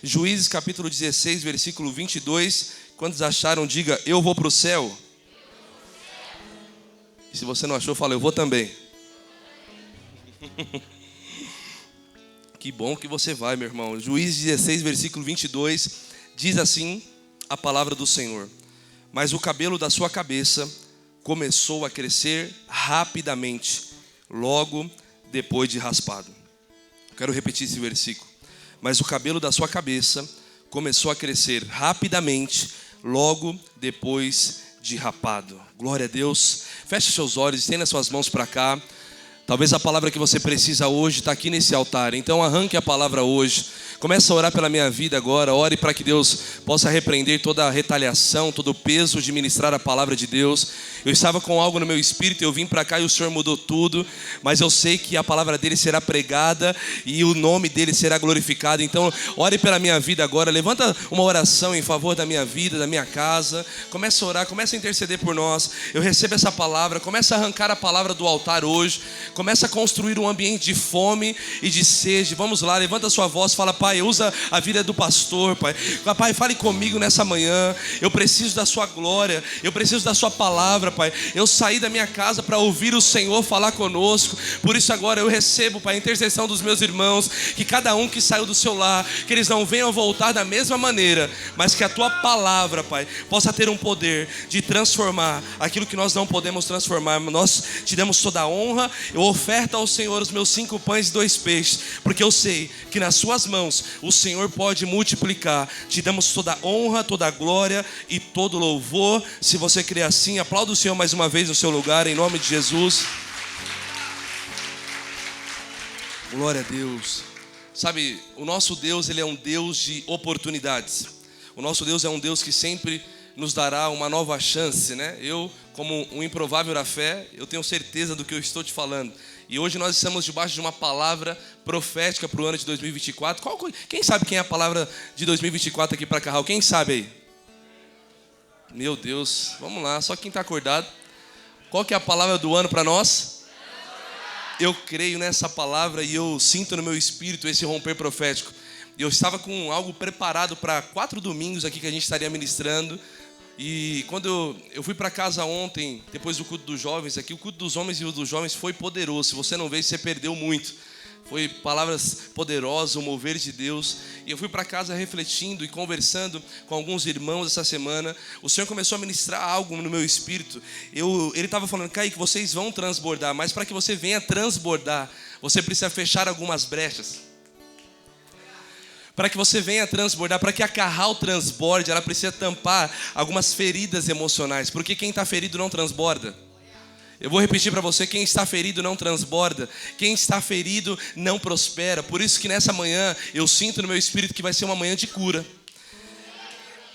Juízes capítulo 16, versículo 22. Quantos acharam, diga, eu vou para o céu. E se você não achou, fala, eu vou também. Que bom que você vai, meu irmão. Juízes 16, versículo 22, diz assim a palavra do Senhor: mas o cabelo da sua cabeça começou a crescer rapidamente, logo depois de raspado. Quero repetir esse versículo. Mas o cabelo da sua cabeça começou a crescer rapidamente, logo depois de rapado. Glória a Deus. Feche seus olhos, estenda suas mãos para cá. Talvez a palavra que você precisa hoje está aqui nesse altar. Então arranque a palavra hoje. Comece a orar pela minha vida agora. Ore para que Deus possa repreender toda a retaliação, todo o peso de ministrar a palavra de Deus. Eu estava com algo no meu espírito, eu vim para cá e o Senhor mudou tudo. Mas eu sei que a palavra dele será pregada e o nome dele será glorificado. Então ore pela minha vida agora. Levanta uma oração em favor da minha vida, da minha casa. Comece a orar, comece a interceder por nós. Eu recebo essa palavra. Comece a arrancar a palavra do altar hoje. Comece a construir um ambiente de fome e de sede. Vamos lá, levanta a sua voz, fala: Pai, usa a vida do pastor, Pai. Pai, fale comigo nessa manhã. Eu preciso da sua glória, eu preciso da sua palavra, Pai. Eu saí da minha casa para ouvir o Senhor falar conosco. Por isso agora eu recebo, Pai, a intercessão dos meus irmãos, que cada um que saiu do seu lar, que eles não venham voltar da mesma maneira, mas que a tua palavra, Pai, possa ter um poder de transformar aquilo que nós não podemos transformar. Nós te damos toda a honra. Eu oferto ao Senhor os meus 5 pães e 2 peixes, porque eu sei que nas suas mãos o Senhor pode multiplicar. Te damos toda a honra, toda a glória e todo o louvor. Se você crê assim, aplauda o Senhor mais uma vez no seu lugar, em nome de Jesus. Glória a Deus. Sabe, o nosso Deus, ele é um Deus de oportunidades. O nosso Deus é um Deus que sempre nos dará uma nova chance, né? Eu, como um improvável da fé, eu tenho certeza do que eu estou te falando. E hoje nós estamos debaixo de uma palavra profética para o ano de 2024. Quem sabe quem é a palavra de 2024 aqui para Carral? Quem sabe aí? Meu Deus, vamos lá, só quem está acordado. Qual que é a palavra do ano para nós? Eu creio nessa palavra e eu sinto no meu espírito esse romper profético. Eu estava com algo preparado para 4 domingos aqui que a gente estaria ministrando. E quando eu fui para casa ontem, depois do culto dos jovens aqui, o culto dos homens e o dos jovens foi poderoso. Se você não veio, você perdeu muito. Foi palavras poderosas, o mover de Deus. E eu fui para casa refletindo e conversando com alguns irmãos essa semana. O Senhor começou a ministrar algo no meu espírito. Ele estava falando: Kaique, vocês vão transbordar, mas para que você venha transbordar, você precisa fechar algumas brechas. Para que você venha transbordar, para que a Carral transborde, ela precisa tampar algumas feridas emocionais. Porque quem está ferido não transborda. Eu vou repetir para você: quem está ferido não transborda. Quem está ferido não prospera. Por isso que nessa manhã eu sinto no meu espírito que vai ser uma manhã de cura.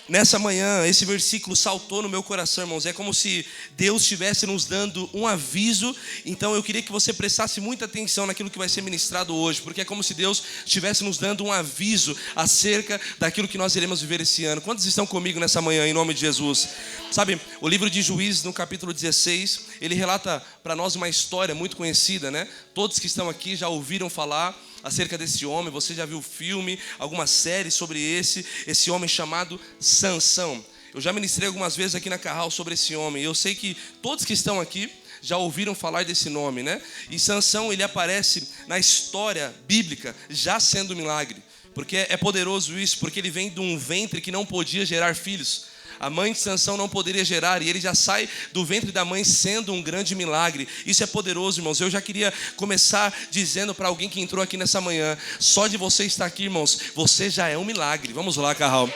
Nessa manhã, esse versículo saltou no meu coração, irmãos. É como se Deus estivesse nos dando um aviso. Então eu queria que você prestasse muita atenção naquilo que vai ser ministrado hoje, porque é como se Deus estivesse nos dando um aviso acerca daquilo que nós iremos viver esse ano. Quantos estão comigo nessa manhã, em nome de Jesus? Sabe, o livro de Juízes, no capítulo 16, ele relata para nós uma história muito conhecida, né? Todos que estão aqui já ouviram falar acerca desse homem. Você já viu filme, alguma série sobre esse homem chamado Sansão. Eu já ministrei algumas vezes aqui na Carral sobre esse homem. Eu sei que todos que estão aqui já ouviram falar desse nome, né? E Sansão, ele aparece na história bíblica já sendo um milagre. Porque é poderoso isso, porque ele vem de um ventre que não podia gerar filhos. A mãe de Sansão não poderia gerar, e ele já sai do ventre da mãe sendo um grande milagre. Isso é poderoso, irmãos. Eu já queria começar dizendo para alguém que entrou aqui nessa manhã: só de você estar aqui, irmãos, você já é um milagre. Vamos lá, Carral.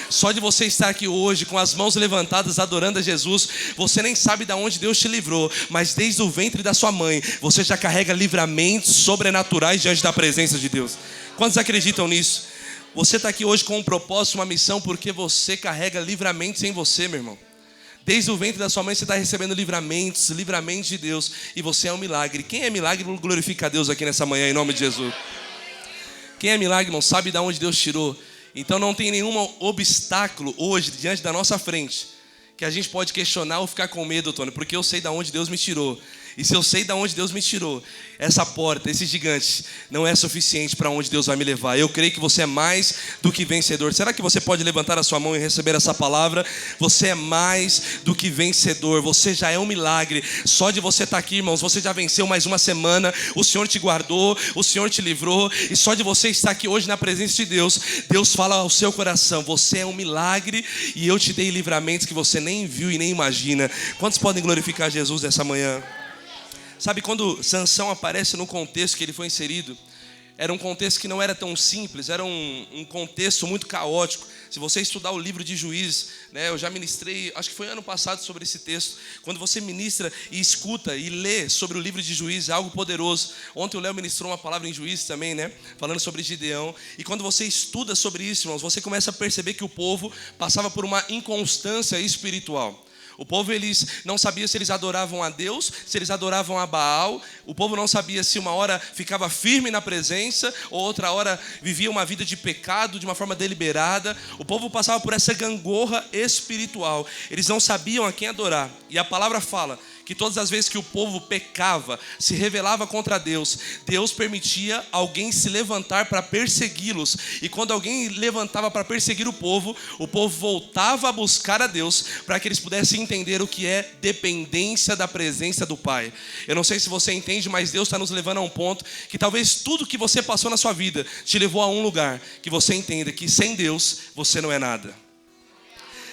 Só de você estar aqui hoje com as mãos levantadas adorando a Jesus, você nem sabe de onde Deus te livrou, mas desde o ventre da sua mãe você já carrega livramentos sobrenaturais diante da presença de Deus. Quantos acreditam nisso? Você está aqui hoje com um propósito, uma missão, porque você carrega livramentos em você, meu irmão. Desde o ventre da sua mãe você está recebendo livramentos de Deus. E você é um milagre. Quem é milagre glorifica a Deus aqui nessa manhã, em nome de Jesus. Quem é milagre, irmão, sabe de onde Deus tirou. Então não tem nenhum obstáculo hoje diante da nossa frente que a gente pode questionar ou ficar com medo, Tony, porque eu sei de onde Deus me tirou. E se eu sei de onde Deus me tirou, essa porta, esse gigante, não é suficiente para onde Deus vai me levar. Eu creio que você é mais do que vencedor. Será que você pode levantar a sua mão e receber essa palavra? Você é mais do que vencedor. Você já é um milagre. Só de você estar aqui, irmãos, você já venceu mais uma semana. O Senhor te guardou, o Senhor te livrou. E só de você estar aqui hoje na presença de Deus, Deus fala ao seu coração: você é um milagre e eu te dei livramentos que você nem viu e nem imagina. Quantos podem glorificar Jesus nessa manhã? Sabe, quando Sansão aparece no contexto que ele foi inserido, era um contexto que não era tão simples, era um contexto muito caótico. Se você estudar o livro de Juízes, né, eu já ministrei, acho que foi ano passado, sobre esse texto. Quando você ministra e escuta e lê sobre o livro de Juízes, é algo poderoso. Ontem o Léo ministrou uma palavra em Juízes também, né, falando sobre Gideão. E quando você estuda sobre isso, irmãos, você começa a perceber que o povo passava por uma inconstância espiritual. O povo, eles não sabiam se eles adoravam a Deus, se eles adoravam a Baal. O povo não sabia se uma hora ficava firme na presença, ou outra hora vivia uma vida de pecado de uma forma deliberada. O povo passava por essa gangorra espiritual. Eles não sabiam a quem adorar. E a palavra fala que todas as vezes que o povo pecava, se rebelava contra Deus, Deus permitia alguém se levantar para persegui-los. E quando alguém levantava para perseguir o povo voltava a buscar a Deus, para que eles pudessem entender o que é dependência da presença do Pai. Eu não sei se você entende, mas Deus está nos levando a um ponto que talvez tudo que você passou na sua vida te levou a um lugar que você entenda que sem Deus você não é nada.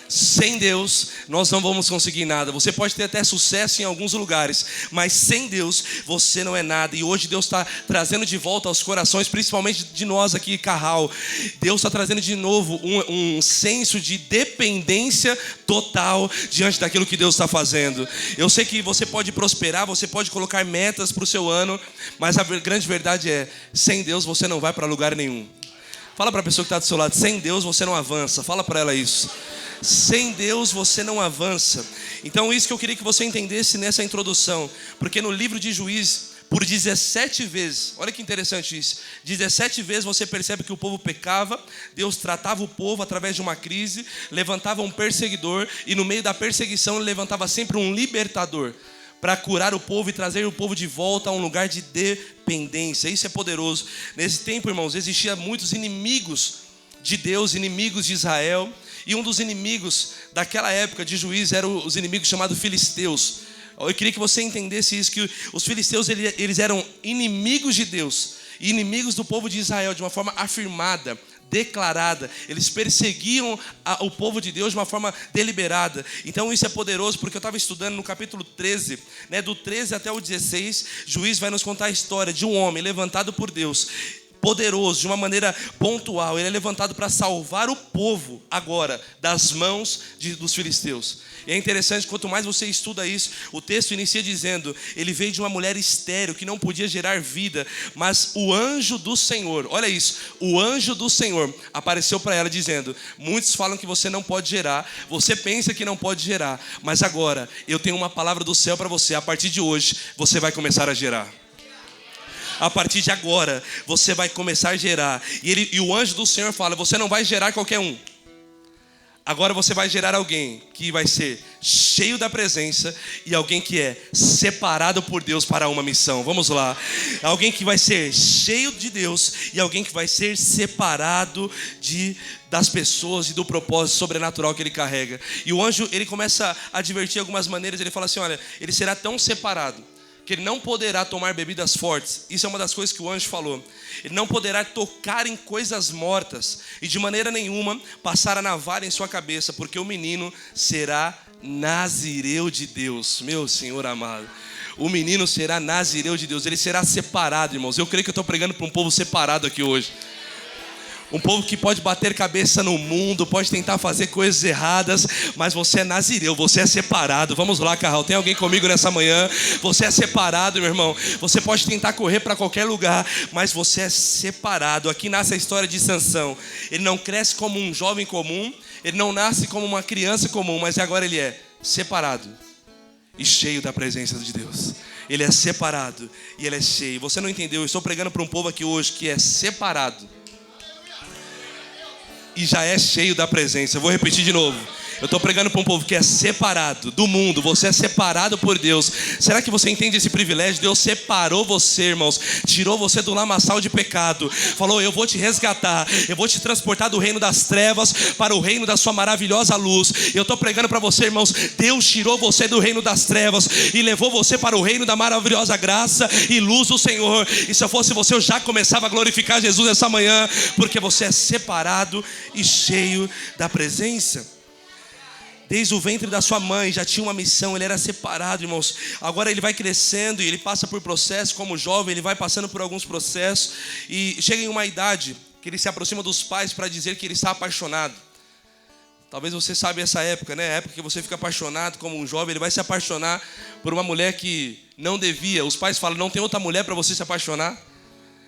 Sem Deus nós não vamos conseguir nada. Você pode ter até sucesso em alguns lugares, mas sem Deus você não é nada. E hoje Deus está trazendo de volta aos corações, principalmente de nós aqui, Carral. Deus está trazendo de novo um senso de dependência total diante daquilo que Deus está fazendo. Eu sei que você pode prosperar, você pode colocar metas para o seu ano, mas a grande verdade é: sem Deus você não vai para lugar nenhum. Fala para a pessoa que está do seu lado: sem Deus você não avança. Fala para ela isso. Sem Deus você não avança. Então isso que eu queria que você entendesse nessa introdução. Porque no livro de Juízes, por 17 vezes, olha que interessante isso, 17 vezes você percebe que o povo pecava, Deus tratava o povo através de uma crise, levantava um perseguidor, e no meio da perseguição ele levantava sempre um libertador, para curar o povo e trazer o povo de volta a um lugar de dependência. Isso é poderoso. Nesse tempo, irmãos, existiam muitos inimigos de Deus, inimigos de Israel. E um dos inimigos daquela época de Juízes eram os inimigos chamados filisteus. Eu queria que você entendesse isso, que os filisteus eles eram inimigos de Deus, inimigos do povo de Israel de uma forma afirmada, declarada. Eles perseguiam o povo de Deus de uma forma deliberada. Então isso é poderoso, porque eu estava estudando no capítulo 13, né, do 13 até o 16, Juízes vai nos contar a história de um homem levantado por Deus, poderoso, de uma maneira pontual. Ele é levantado para salvar o povo agora das mãos dos filisteus. E é interessante, quanto mais você estuda isso, o texto inicia dizendo: ele veio de uma mulher estéril que não podia gerar vida, mas o anjo do Senhor, olha isso, o anjo do Senhor apareceu para ela dizendo: muitos falam que você não pode gerar, você pensa que não pode gerar, mas agora eu tenho uma palavra do céu para você. A partir de hoje você vai começar a gerar. A partir de agora você vai começar a gerar. E o anjo do Senhor fala: você não vai gerar qualquer um. Agora você vai gerar alguém que vai ser cheio da presença e alguém que é separado por Deus para uma missão. Vamos lá. Alguém que vai ser cheio de Deus e alguém que vai ser separado das pessoas e do propósito sobrenatural que ele carrega. E o anjo, ele começa a advertir algumas maneiras. Ele fala assim: olha, ele será tão separado que ele não poderá tomar bebidas fortes. Isso é uma das coisas que o anjo falou. Ele não poderá tocar em coisas mortas e de maneira nenhuma passar a navalha em sua cabeça, porque o menino será nazireu de Deus. Meu Senhor amado, o menino será nazireu de Deus. Ele será separado, irmãos. Eu creio que eu estou pregando para um povo separado aqui hoje. Um povo que pode bater cabeça no mundo, pode tentar fazer coisas erradas, mas você é nazireu, você é separado. Vamos lá, Carral, tem alguém comigo nessa manhã? Você é separado, meu irmão. Você pode tentar correr para qualquer lugar, mas você é separado. Aqui nasce a história de Sansão. Ele não cresce como um jovem comum, ele não nasce como uma criança comum, mas agora ele é separado e cheio da presença de Deus. Ele é separado e ele é cheio. Você não entendeu? Eu estou pregando para um povo aqui hoje que é separado e já é cheio da presença. Eu vou repetir de novo. Eu estou pregando para um povo que é separado do mundo. Você é separado por Deus. Será que você entende esse privilégio? Deus separou você, irmãos. Tirou você do lamaçal de pecado. Falou, eu vou te resgatar. Eu vou te transportar do reino das trevas para o reino da sua maravilhosa luz. Eu estou pregando para você, irmãos. Deus tirou você do reino das trevas e levou você para o reino da maravilhosa graça e luz do Senhor. E se eu fosse você, eu já começava a glorificar Jesus essa manhã, porque você é separado e cheio da presença. Desde o ventre da sua mãe já tinha uma missão. Ele era separado, irmãos. Agora ele vai crescendo e ele passa por processos. Como jovem, ele vai passando por alguns processos e chega em uma idade que ele se aproxima dos pais para dizer que ele está apaixonado. Talvez você saiba essa época, né? A época que você fica apaixonado como um jovem. Ele vai se apaixonar por uma mulher que não devia. Os pais falam, não tem outra mulher para você se apaixonar?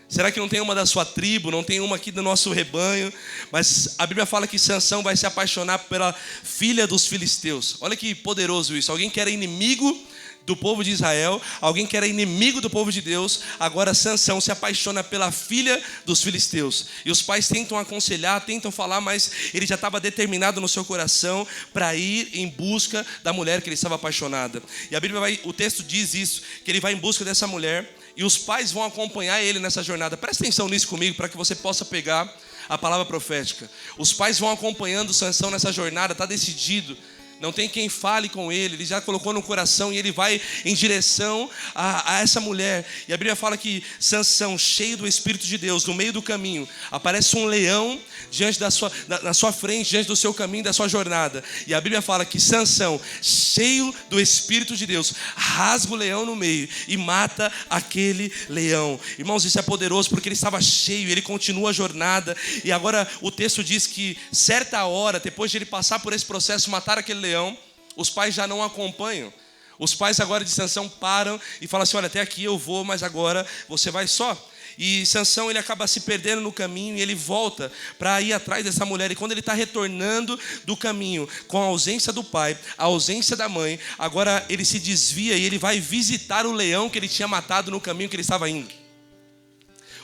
Será que não tem uma da sua tribo? Não tem uma aqui do nosso rebanho? Mas a Bíblia fala que Sansão vai se apaixonar pela filha dos filisteus. Olha que poderoso isso. Alguém que era inimigo do povo de Israel, alguém que era inimigo do povo de Deus, agora Sansão se apaixona pela filha dos filisteus. E os pais tentam aconselhar, tentam falar, mas ele já estava determinado no seu coração para ir em busca da mulher que ele estava apaixonada. E a Bíblia o texto diz isso, que ele vai em busca dessa mulher. E os pais vão acompanhar ele nessa jornada. Presta atenção nisso comigo para que você possa pegar a palavra profética. Os pais vão acompanhando Sansão nessa jornada, está decidido. Não tem quem fale com ele já colocou no coração e ele vai em direção a essa mulher. E a Bíblia fala que Sansão, cheio do Espírito de Deus, no meio do caminho, aparece um leão diante na sua frente, diante do seu caminho, da sua jornada. E a Bíblia fala que Sansão, cheio do Espírito de Deus, rasga o leão no meio e mata aquele leão. Irmãos, isso é poderoso porque ele estava cheio, ele continua a jornada. E agora o texto diz que certa hora, depois de ele passar por esse processo, matar aquele leão, os pais já não acompanham. Os pais agora de Sansão param e falam assim, olha, até aqui eu vou, mas agora você vai só. E Sansão, ele acaba se perdendo no caminho e ele volta para ir atrás dessa mulher. E quando ele está retornando do caminho, com a ausência do pai, a ausência da mãe, agora ele se desvia e ele vai visitar o leão que ele tinha matado no caminho que ele estava indo.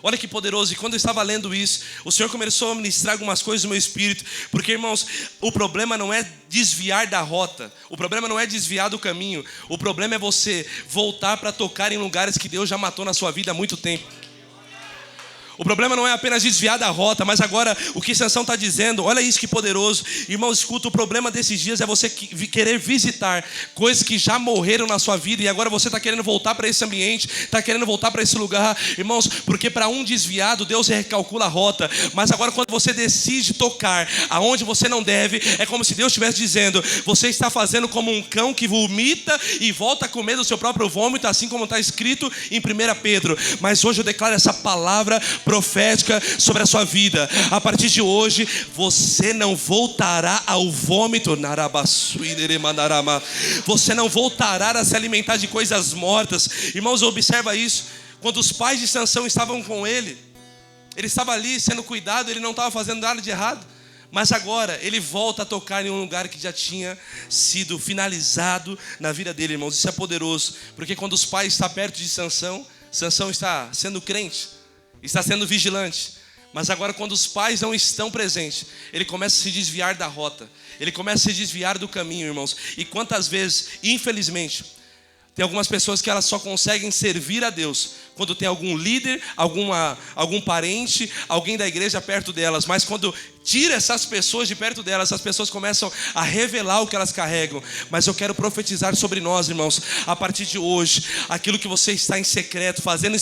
Olha que poderoso. E quando eu estava lendo isso, o Senhor começou a ministrar algumas coisas no meu espírito. Porque, irmãos, o problema não é desviar da rota. O problema não é desviar do caminho. O problema é você voltar para tocar em lugares que Deus já matou na sua vida há muito tempo. O problema não é apenas desviar da rota, mas agora o que Sansão está dizendo, olha isso que poderoso. Irmão, escuta, o problema desses dias é você querer visitar coisas que já morreram na sua vida e agora você está querendo voltar para esse ambiente, está querendo voltar para esse lugar. Irmãos, porque para um desviado, Deus recalcula a rota, mas agora quando você decide tocar aonde você não deve, é como se Deus estivesse dizendo, você está fazendo como um cão que vomita e volta a comer do seu próprio vômito, assim como está escrito em 1 Pedro. Mas hoje eu declaro essa palavra profética sobre a sua vida. A partir de hoje, você não voltará ao vômito. Você não voltará a se alimentar de coisas mortas. Irmãos, observa isso. Quando os pais de Sansão estavam com ele estava ali sendo cuidado, ele não estava fazendo nada de errado. Mas agora ele volta a tocar em um lugar que já tinha sido finalizado na vida dele, irmãos. Isso é poderoso, porque quando os pais estão perto de Sansão, Sansão está sendo crente, está sendo vigilante. Mas agora quando os pais não estão presentes, ele começa a se desviar da rota. Ele começa a se desviar do caminho, irmãos. E quantas vezes, infelizmente, tem algumas pessoas que elas só conseguem servir a Deus quando tem algum líder, algum parente, alguém da igreja perto delas. Mas quando tira essas pessoas de perto delas, essas pessoas começam a revelar o que elas carregam. Mas eu quero profetizar sobre nós, irmãos, a partir de hoje, aquilo que você está em secreto, fazendo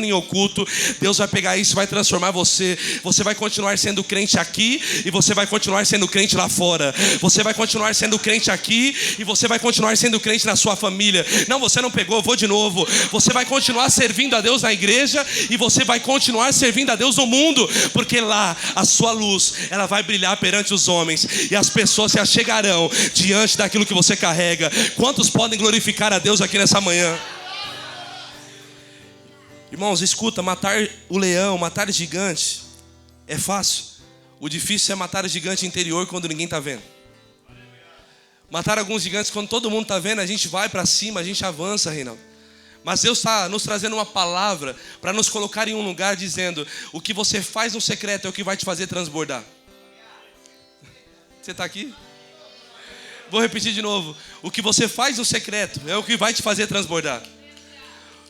em oculto, Deus vai pegar isso e vai transformar você. Você vai continuar sendo crente aqui e você vai continuar sendo crente lá fora. Você vai continuar sendo crente aqui e você vai continuar sendo crente na sua família. Não, você não pegou, vou de novo. Você vai continuar servindo a Deus na igreja e você vai continuar servindo a Deus no mundo, porque lá a sua luz, ela vai brilhar perante os homens e as pessoas se achegarão diante daquilo que você carrega. Quantos podem glorificar a Deus aqui nessa manhã? Irmãos, escuta, matar o leão, matar o gigante é fácil. O difícil é matar o gigante interior quando ninguém está vendo. Matar alguns gigantes quando todo mundo está vendo, a gente vai para cima, a gente avança, Reinaldo. Mas Deus está nos trazendo uma palavra para nos colocar em um lugar dizendo: o que você faz no secreto é o que vai te fazer transbordar. Você está aqui? Vou repetir de novo. O que você faz no secreto é o que vai te fazer transbordar.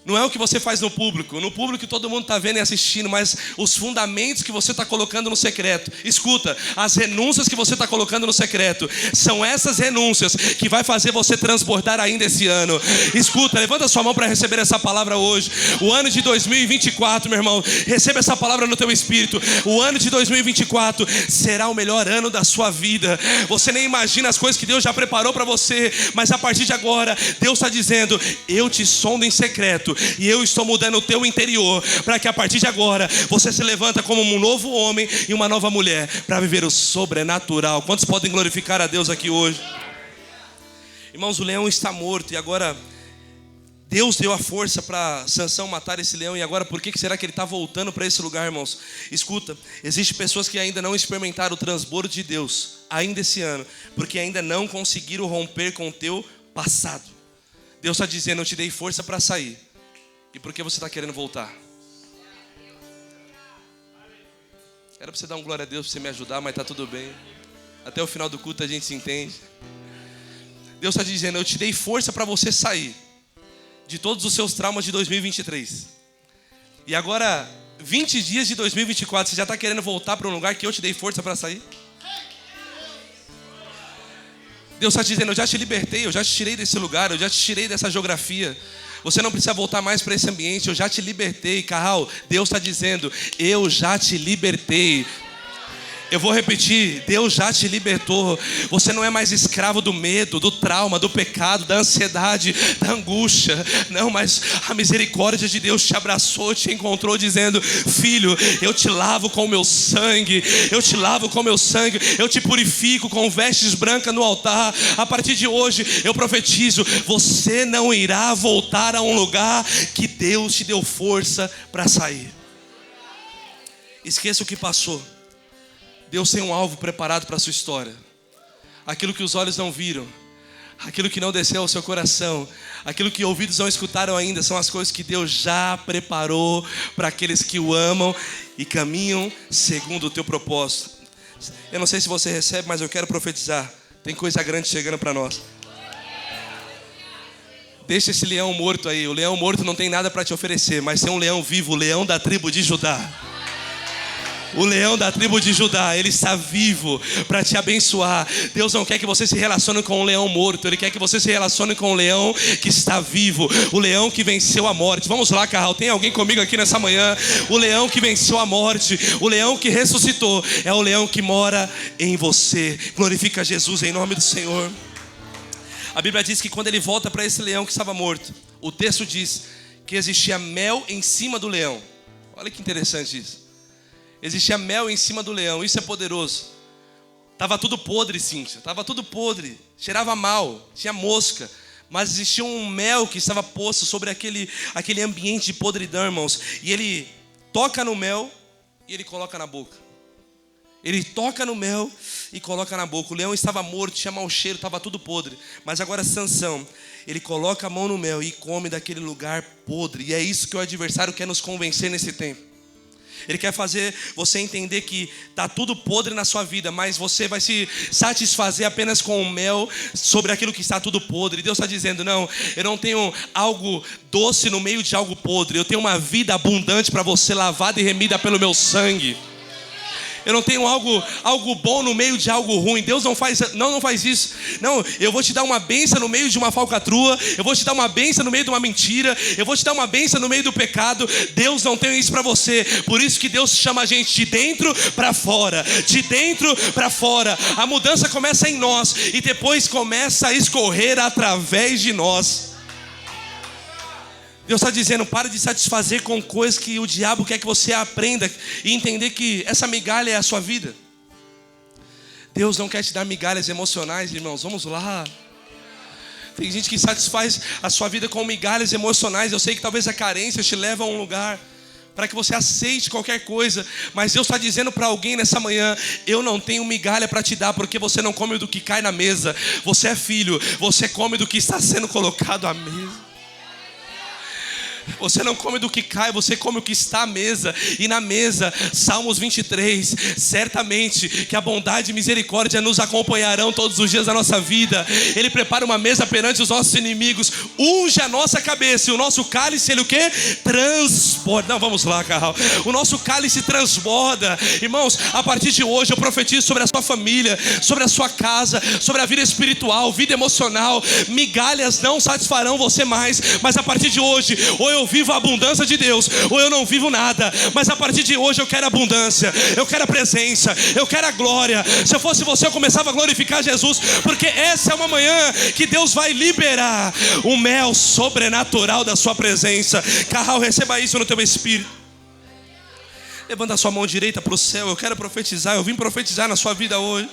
Não é o que você faz no público. No público todo mundo está vendo e assistindo, mas os fundamentos que você está colocando no secreto. Escuta, as renúncias que você está colocando no secreto, são essas renúncias que vai fazer você transbordar ainda esse ano. Escuta, levanta sua mão para receber essa palavra hoje. O ano de 2024, meu irmão, receba essa palavra no teu espírito. O ano de 2024 será o melhor ano da sua vida. Você nem imagina as coisas que Deus já preparou para você, mas a partir de agora, Deus está dizendo: eu te sondo em secreto e eu estou mudando o teu interior, para que a partir de agora você se levanta como um novo homem e uma nova mulher, para viver o sobrenatural. Quantos podem glorificar a Deus aqui hoje? Irmãos, o leão está morto, e agora Deus deu a força para Sansão matar esse leão. E agora por que será que ele está voltando para esse lugar, irmãos? Escuta, existem pessoas que ainda não experimentaram o transbordo de Deus ainda esse ano, porque ainda não conseguiram romper com o teu passado. Deus está dizendo: eu te dei força para sair. E por que você está querendo voltar? Era para você dar um glória a Deus, para você me ajudar, mas está tudo bem. Até o final do culto a gente se entende. Deus está dizendo: eu te dei força para você sair de todos os seus traumas de 2023. E agora, 20 dias de 2024, você já está querendo voltar para um lugar que eu te dei força para sair? Deus está dizendo: eu já te libertei, eu já te tirei desse lugar, eu já te tirei dessa geografia. Você não precisa voltar mais para esse ambiente, eu já te libertei. Carral, Deus está dizendo: eu já te libertei. Eu vou repetir: Deus já te libertou. Você não é mais escravo do medo, do trauma, do pecado, da ansiedade, da angústia. Não, mas a misericórdia de Deus te abraçou, te encontrou, dizendo: filho, eu te lavo com o meu sangue. Eu te lavo com o meu sangue. Eu te purifico com vestes brancas no altar. A partir de hoje eu profetizo: você não irá voltar a um lugar que Deus te deu força para sair. Esqueça o que passou. Deus tem um alvo preparado para a sua história. Aquilo que os olhos não viram, aquilo que não desceu ao seu coração, aquilo que ouvidos não escutaram ainda, são as coisas que Deus já preparou para aqueles que o amam e caminham segundo o teu propósito. Eu não sei se você recebe, mas eu quero profetizar. Tem coisa grande chegando para nós. Deixa esse leão morto aí. O leão morto não tem nada para te oferecer, mas tem um leão vivo, o leão da tribo de Judá. O leão da tribo de Judá, ele está vivo para te abençoar. Deus não quer que você se relacione com um leão morto. Ele quer que você se relacione com um leão que está vivo. O leão que venceu a morte. Vamos lá, Carral, tem alguém comigo aqui nessa manhã? O leão que venceu a morte, o leão que ressuscitou, é o leão que mora em você. Glorifica Jesus em nome do Senhor. A Bíblia diz que quando ele volta para esse leão que estava morto, o texto diz que existia mel em cima do leão. Olha que interessante isso. Existia mel em cima do leão, isso é poderoso. Estava tudo podre, Cíntia, estava tudo podre, cheirava mal, tinha mosca. Mas existia um mel que estava posto sobre aquele ambiente de podridão, irmãos. E ele toca no mel e ele coloca na boca. Ele toca no mel e coloca na boca. O leão estava morto, tinha mau cheiro, estava tudo podre. Mas agora Sansão, ele coloca a mão no mel e come daquele lugar podre. E é isso que o adversário quer nos convencer nesse tempo. Ele quer fazer você entender que está tudo podre na sua vida, mas você vai se satisfazer apenas com o mel sobre aquilo que está tudo podre. Deus está dizendo: não, eu não tenho algo doce no meio de algo podre. Eu tenho uma vida abundante para você, lavada e remida pelo meu sangue. Eu não tenho algo bom no meio de algo ruim. Deus não faz isso. Não, eu vou te dar uma bênção no meio de uma falcatrua. Eu vou te dar uma bênção no meio de uma mentira. Eu vou te dar uma bênção no meio do pecado. Deus não tem isso para você. Por isso que Deus chama a gente de dentro para fora. De dentro para fora. A mudança começa em nós e depois começa a escorrer através de nós. Deus está dizendo: para de satisfazer com coisas que o diabo quer que você aprenda e entender que essa migalha é a sua vida. Deus não quer te dar migalhas emocionais, irmãos. Vamos lá. Tem gente que satisfaz a sua vida com migalhas emocionais. Eu sei que talvez a carência te leve a um lugar para que você aceite qualquer coisa, mas Deus está dizendo para alguém nessa manhã: eu não tenho migalha para te dar, porque você não come do que cai na mesa. Você é filho, você come do que está sendo colocado à mesa. Você não come do que cai, você come o que está à mesa. E na mesa, Salmos 23, certamente que a bondade e misericórdia nos acompanharão todos os dias da nossa vida. Ele prepara uma mesa perante os nossos inimigos, unge a nossa cabeça, e o nosso cálice, ele o quê? Transborda. Não, vamos lá, Carral. O nosso cálice transborda. Irmãos, a partir de hoje eu profetizo sobre a sua família, sobre a sua casa, sobre a vida espiritual, vida emocional. Migalhas não satisfarão você mais, mas a partir de hoje, ou eu vivo a abundância de Deus, ou eu não vivo nada. Mas a partir de hoje eu quero abundância, eu quero a presença, eu quero a glória. Se eu fosse você, eu começava a glorificar Jesus, porque essa é uma manhã que Deus vai liberar o mel sobrenatural da sua presença. Carral, receba isso no teu espírito. Levanta a sua mão direita para o céu. Eu quero profetizar. Eu vim profetizar na sua vida hoje.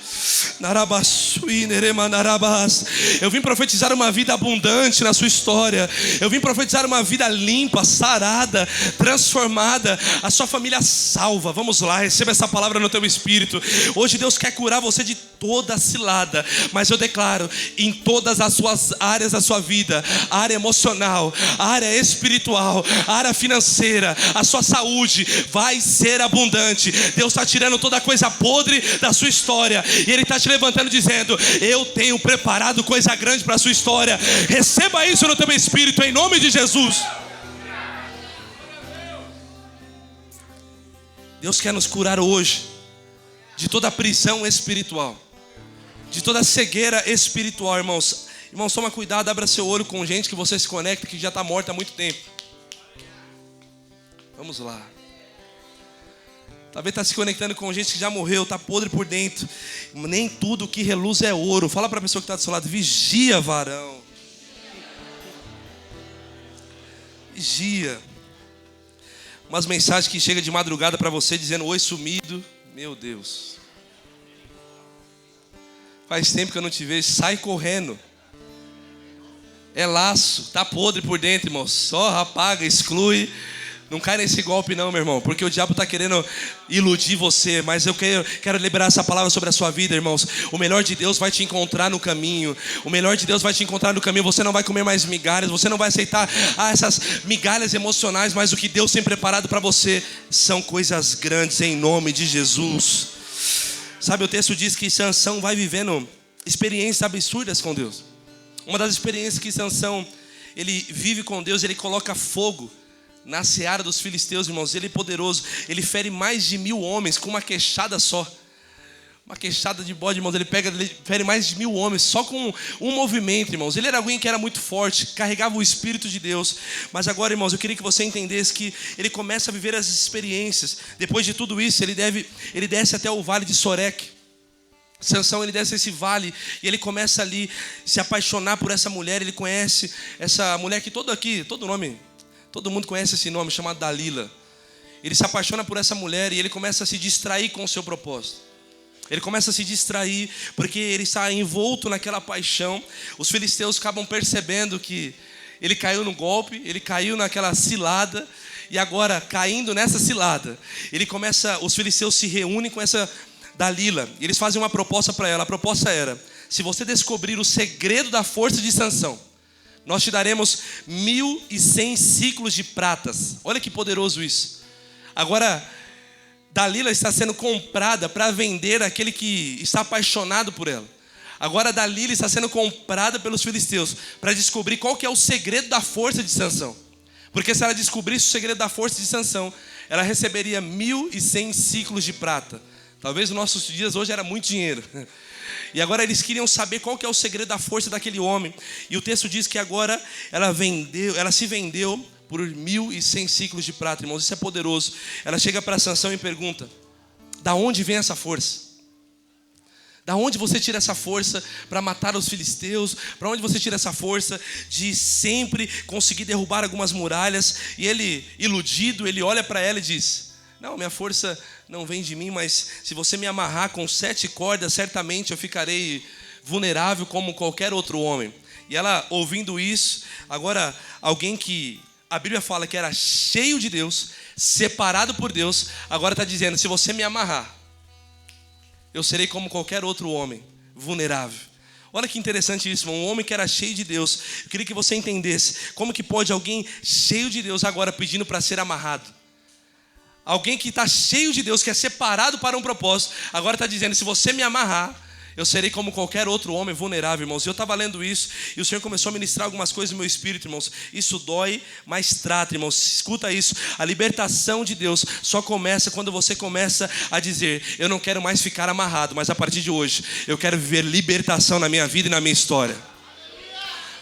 Eu vim profetizar uma vida abundante na sua história. Eu vim profetizar uma vida limpa, sarada, transformada. A sua família salva. Vamos lá, receba essa palavra no teu espírito. Hoje Deus quer curar você de toda cilada. Mas eu declaro, em todas as suas áreas da sua vida, a área emocional, a área espiritual, a área financeira, a sua saúde vai ser abundante. Deus está tirando toda coisa podre da sua história, e Ele está te levantando dizendo: eu tenho preparado coisa grande para a sua história. Receba isso no teu espírito, em nome de Jesus. Deus quer nos curar hoje de toda prisão espiritual, de toda cegueira espiritual, irmãos. Irmãos, toma cuidado, abra seu olho com gente que você se conecta, que já está morta há muito tempo. Vamos lá. Talvez está se conectando com gente que já morreu, está podre por dentro. Nem tudo que reluz é ouro. Fala para a pessoa que está do seu lado: vigia, varão. Vigia. Umas mensagens que chegam de madrugada para você dizendo: oi, sumido. Meu Deus, faz tempo que eu não te vejo. Sai correndo. É laço, está podre por dentro, irmão. Só apaga, exclui. Não cai nesse golpe não, meu irmão, porque o diabo está querendo iludir você. Mas eu quero liberar essa palavra sobre a sua vida, irmãos. O melhor de Deus vai te encontrar no caminho. O melhor de Deus vai te encontrar no caminho. Você não vai comer mais migalhas, você não vai aceitar essas migalhas emocionais. Mas o que Deus tem preparado para você são coisas grandes, em nome de Jesus. Sabe, o texto diz que Sansão vai vivendo experiências absurdas com Deus. Uma das experiências que Sansão, ele vive com Deus, ele coloca fogo na seara dos filisteus, irmãos. Ele é poderoso. Ele fere mais de 1000 homens com uma queixada só. Uma queixada de bode, irmãos. Ele fere mais de 1000 homens só com um movimento, irmãos. Ele era alguém que era muito forte, carregava o Espírito de Deus. Mas agora, irmãos, eu queria que você entendesse que ele começa a viver as experiências. Depois de tudo isso, ele desce até o vale de Soreque. Sansão, ele desce esse vale e ele começa ali se apaixonar por essa mulher. Ele conhece essa mulher que todo mundo conhece esse nome, chamado Dalila. Ele se apaixona por essa mulher e ele começa a se distrair com o seu propósito. Ele começa a se distrair porque ele está envolto naquela paixão. Os filisteus acabam percebendo que ele caiu no golpe, ele caiu naquela cilada. E agora, caindo nessa cilada, os filisteus se reúnem com essa Dalila. E eles fazem uma proposta para ela. A proposta era: se você descobrir o segredo da força de Sansão, nós te daremos 1.100 ciclos de pratas. Olha que poderoso isso. Agora, Dalila está sendo comprada para vender aquele que está apaixonado por ela. Agora Dalila está sendo comprada pelos filisteus para descobrir qual que é o segredo da força de Sansão. Porque se ela descobrisse o segredo da força de Sansão, ela receberia 1.100 ciclos de prata. Talvez nos nossos dias hoje era muito dinheiro. E agora eles queriam saber qual que é o segredo da força daquele homem. E o texto diz que agora ela se vendeu por 1.100 ciclos de prata, irmãos. Isso é poderoso. Ela chega para Sansão e pergunta: da onde vem essa força? Da onde você tira essa força para matar os filisteus? Para onde você tira essa força de sempre conseguir derrubar algumas muralhas? E ele, iludido, ele olha para ela e diz: não, minha força não vem de mim, mas se você me amarrar com 7 cordas, certamente eu ficarei vulnerável como qualquer outro homem. E ela, ouvindo isso, agora alguém que a Bíblia fala que era cheio de Deus, separado por Deus, agora está dizendo: se você me amarrar, eu serei como qualquer outro homem, vulnerável. Olha que interessante isso, irmão. Um homem que era cheio de Deus. Eu queria que você entendesse como que pode alguém cheio de Deus agora pedindo para ser amarrado. Alguém que está cheio de Deus, que é separado para um propósito, agora está dizendo: se você me amarrar, eu serei como qualquer outro homem vulnerável, irmãos. E eu estava lendo isso e o Senhor começou a ministrar algumas coisas no meu espírito, irmãos. Isso dói, mas trata, irmãos. Escuta isso. A libertação de Deus só começa quando você começa a dizer: eu não quero mais ficar amarrado, mas a partir de hoje eu quero viver libertação na minha vida e na minha história.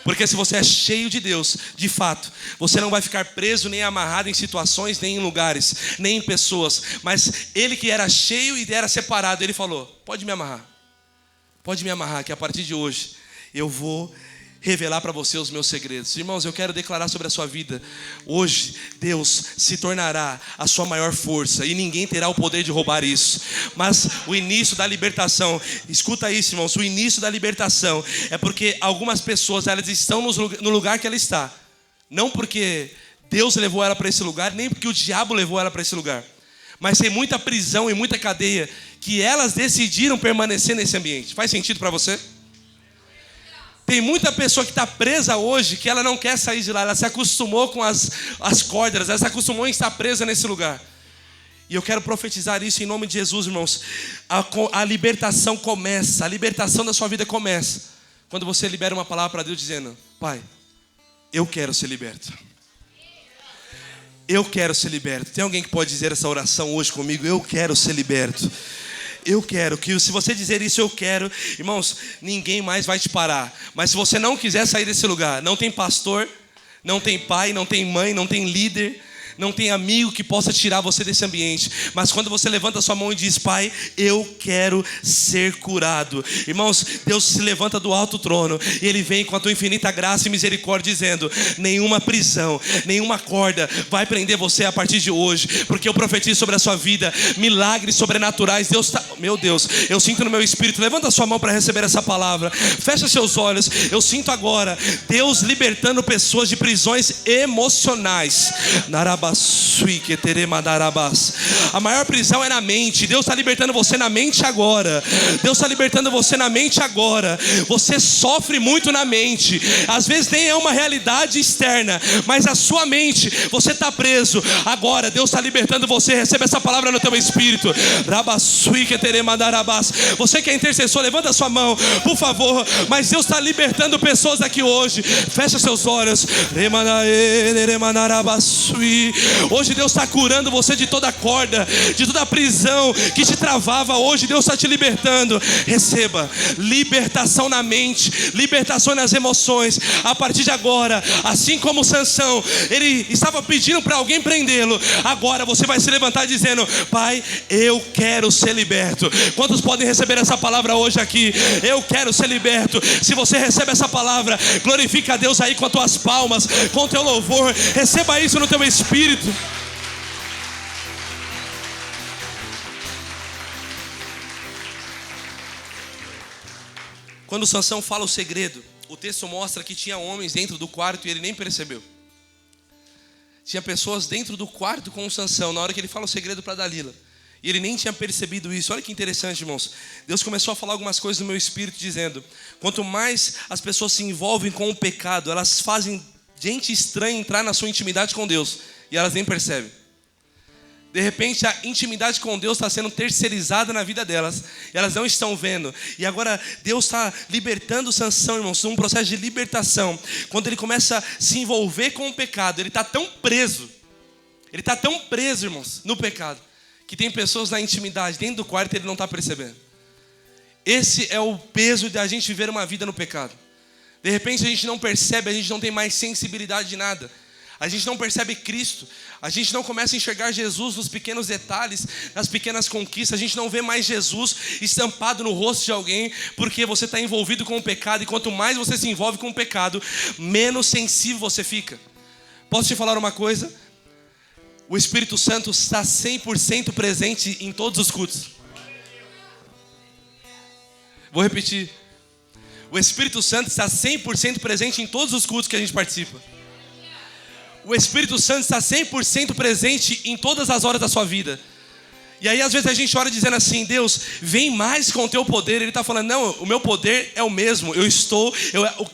Porque se você é cheio de Deus, de fato, você não vai ficar preso nem amarrado em situações, nem em lugares, nem em pessoas. Mas ele que era cheio e era separado, ele falou: pode me amarrar. Pode me amarrar, que a partir de hoje eu vou revelar para você os meus segredos. Irmãos, eu quero declarar sobre a sua vida: hoje Deus se tornará a sua maior força e ninguém terá o poder de roubar isso. Mas o início da libertação, escuta isso, irmãos, o início da libertação é porque algumas pessoas, elas estão no lugar que ela está, não porque Deus levou ela para esse lugar, nem porque o diabo levou ela para esse lugar, mas tem muita prisão e muita cadeia que elas decidiram permanecer nesse ambiente. Faz sentido para você? Tem muita pessoa que está presa hoje, que ela não quer sair de lá. Ela se acostumou com as cordas, ela se acostumou em estar presa nesse lugar. E eu quero profetizar isso em nome de Jesus, irmãos. A libertação começa, a libertação da sua vida começa quando você libera uma palavra para Deus dizendo: Pai, eu quero ser liberto. Eu quero ser liberto. Tem alguém que pode dizer essa oração hoje comigo? Eu quero ser liberto. Eu quero, que se você dizer isso, eu quero, irmãos, ninguém mais vai te parar. Mas se você não quiser sair desse lugar, não tem pastor, não tem pai, não tem mãe, não tem líder, não tem amigo que possa tirar você desse ambiente. Mas quando você levanta a sua mão e diz: Pai, eu quero ser curado. Irmãos, Deus se levanta do alto trono e Ele vem com a tua infinita graça e misericórdia dizendo: nenhuma prisão, nenhuma corda vai prender você a partir de hoje. Porque eu profetizo sobre a sua vida milagres sobrenaturais. Deus está... Meu Deus, eu sinto no meu espírito. Levanta a sua mão para receber essa palavra. Fecha seus olhos. Eu sinto agora Deus libertando pessoas de prisões emocionais. A maior prisão é na mente. Deus está libertando você na mente agora. Deus está libertando você na mente agora. Você sofre muito na mente. Às vezes nem é uma realidade externa, mas a sua mente, você está preso. Agora Deus está libertando você. Receba essa palavra no teu espírito. Você que é intercessor, levanta a sua mão, por favor. Mas Deus está libertando pessoas aqui hoje. Fecha seus olhos. Hoje Deus está curando você de toda corda, de toda prisão que te travava. Hoje Deus está te libertando. Receba libertação na mente, libertação nas emoções. A partir de agora, assim como Sansão, ele estava pedindo para alguém prendê-lo, agora você vai se levantar dizendo: Pai, eu quero ser liberto. Quantos podem receber essa palavra hoje aqui? Eu quero ser liberto. Se você recebe essa palavra, glorifica a Deus aí com as tuas palmas, com o teu louvor. Receba isso no teu espírito. Quando Sansão fala o segredo, o texto mostra que tinha homens dentro do quarto e ele nem percebeu. Tinha pessoas dentro do quarto com o Sansão na hora que ele fala o segredo para Dalila. E ele nem tinha percebido isso. Olha que interessante, irmãos. Deus começou a falar algumas coisas no meu espírito dizendo: quanto mais as pessoas se envolvem com o pecado, elas fazem gente estranha entrar na sua intimidade com Deus e elas nem percebem. De repente a intimidade com Deus está sendo terceirizada na vida delas. E elas não estão vendo. E agora Deus está libertando Sansão, irmãos, num processo de libertação. Quando ele começa a se envolver com o pecado, ele está tão preso. Ele está tão preso, irmãos, no pecado, que tem pessoas na intimidade, dentro do quarto, e ele não está percebendo. Esse é o peso da gente viver uma vida no pecado. De repente a gente não percebe, a gente não tem mais sensibilidade de nada. A gente não percebe Cristo. A gente não começa a enxergar Jesus nos pequenos detalhes, nas pequenas conquistas. A gente não vê mais Jesus estampado no rosto de alguém, porque você está envolvido com o pecado. E quanto mais você se envolve com o pecado, menos sensível você fica. Posso te falar uma coisa? O Espírito Santo está 100% presente em todos os cultos. Vou repetir. O Espírito Santo está 100% presente em todos os cultos que a gente participa. O Espírito Santo está 100% presente em todas as horas da sua vida. E aí às vezes a gente ora dizendo assim: Deus, vem mais com o teu poder. Ele está falando: não, o meu poder é o mesmo.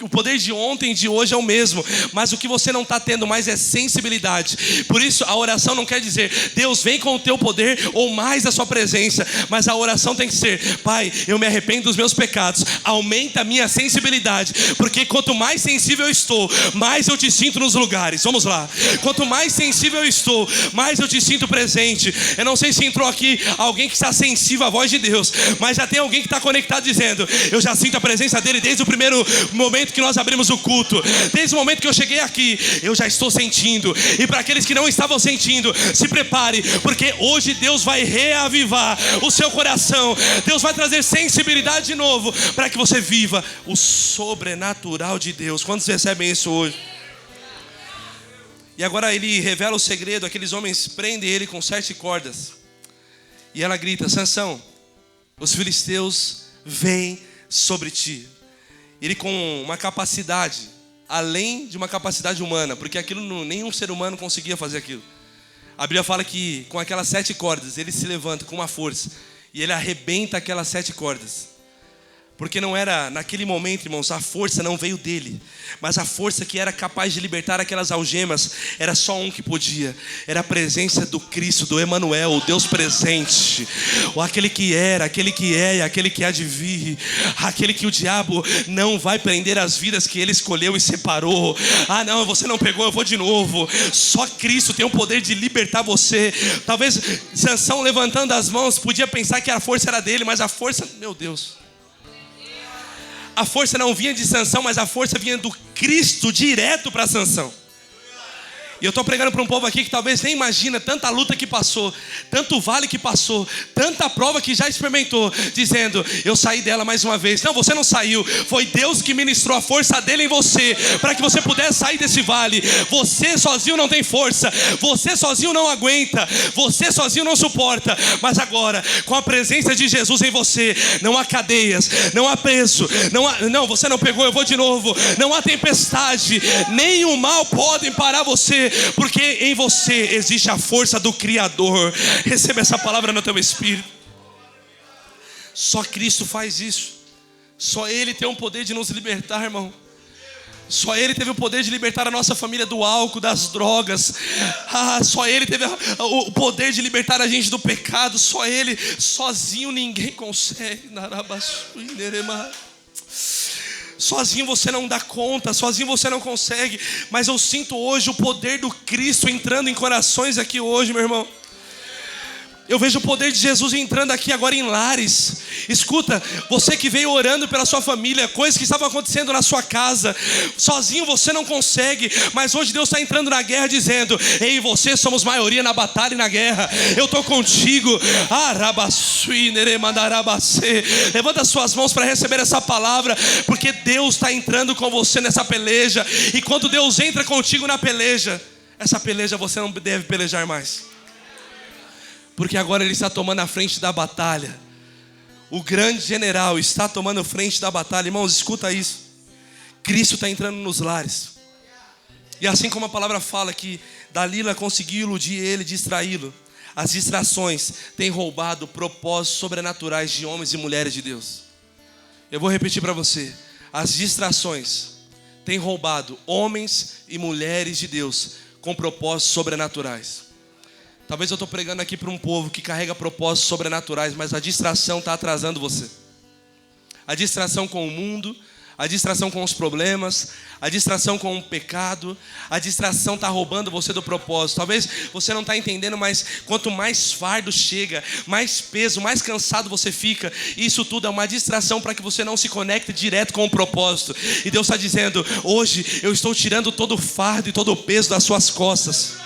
O poder de ontem e de hoje é o mesmo. Mas o que você não está tendo mais é sensibilidade. Por isso a oração não quer dizer: Deus, vem com o teu poder ou mais da sua presença. Mas a oração tem que ser: Pai, eu me arrependo dos meus pecados, aumenta a minha sensibilidade. Porque quanto mais sensível eu estou, mais eu te sinto nos lugares. Vamos lá. Quanto mais sensível eu estou, mais eu te sinto presente. Eu não sei se entrou aqui alguém que está sensível à voz de Deus, mas já tem alguém que está conectado dizendo: eu já sinto a presença dele desde o primeiro momento que nós abrimos o culto. Desde o momento que eu cheguei aqui, eu já estou sentindo. E para aqueles que não estavam sentindo, se prepare, porque hoje Deus vai reavivar o seu coração. Deus vai trazer sensibilidade de novo, para que você viva o sobrenatural de Deus. Quantos recebem isso hoje? E agora ele revela o segredo. Aqueles homens prendem ele com 7 cordas. E ela grita: Sansão, os filisteus vêm sobre ti. Ele com uma capacidade, além de uma capacidade humana, porque aquilo nenhum ser humano conseguia fazer aquilo. A Bíblia fala que com aquelas 7 cordas, ele se levanta com uma força e ele arrebenta aquelas 7 cordas. Porque não era, naquele momento, irmãos, a força não veio dele, mas a força que era capaz de libertar aquelas algemas, era só um que podia. Era a presença do Cristo, do Emanuel, o Deus presente. Ou aquele que era, aquele que é e aquele que há de vir. Aquele que o diabo não vai prender as vidas que ele escolheu e separou. Ah não, você não pegou, eu vou de novo. Só Cristo tem o poder de libertar você. Talvez Sansão, levantando as mãos, podia pensar que a força era dele, mas a força, meu Deus, a força não vinha de Sansão, mas a força vinha do Cristo direto para Sansão. E eu estou pregando para um povo aqui que talvez nem imagina tanta luta que passou, tanto vale que passou, tanta prova que já experimentou, dizendo: eu saí dela mais uma vez. Não, você não saiu, foi Deus que ministrou a força dele em você, para que você pudesse sair desse vale. Você sozinho não tem força, você sozinho não aguenta, você sozinho não suporta. Mas agora, com a presença de Jesus em você, não há cadeias, não há peso, não, você não pegou, eu vou de novo. Não há tempestade, nem o mal podem parar você, porque em você existe a força do Criador. Receba essa palavra no teu espírito. Só Cristo faz isso. Só Ele tem o poder de nos libertar, irmão. Só Ele teve o poder de libertar a nossa família do álcool, das drogas. Só Ele teve o poder de libertar a gente do pecado. Só Ele, sozinho ninguém consegue. Sozinho você não dá conta, sozinho você não consegue. Mas eu sinto hoje o poder do Cristo entrando em corações aqui hoje, meu irmão. Eu vejo o poder de Jesus entrando aqui agora em lares. Escuta, você que veio orando pela sua família, coisas que estavam acontecendo na sua casa, sozinho você não consegue, mas hoje Deus está entrando na guerra dizendo: ei, você somos maioria na batalha e na guerra, eu estou contigo. Levanta suas mãos para receber essa palavra, porque Deus está entrando com você nessa peleja. E quando Deus entra contigo na peleja, essa peleja você não deve pelejar mais, porque agora Ele está tomando a frente da batalha. O grande general está tomando frente da batalha. Irmãos, escuta isso. Cristo está entrando nos lares. E assim como a palavra fala que Dalila conseguiu iludir ele, distraí-lo, as distrações têm roubado propósitos sobrenaturais de homens e mulheres de Deus. Eu vou repetir para você. As distrações têm roubado homens e mulheres de Deus com propósitos sobrenaturais. Talvez eu estou pregando aqui para um povo que carrega propósitos sobrenaturais, mas a distração está atrasando você. A distração com o mundo, a distração com os problemas, a distração com o pecado, a distração está roubando você do propósito. Talvez você não está entendendo, mas quanto mais fardo chega, mais peso, mais cansado você fica. Isso tudo é uma distração para que você não se conecte direto com o propósito. E Deus está dizendo: hoje eu estou tirando todo o fardo e todo o peso das suas costas.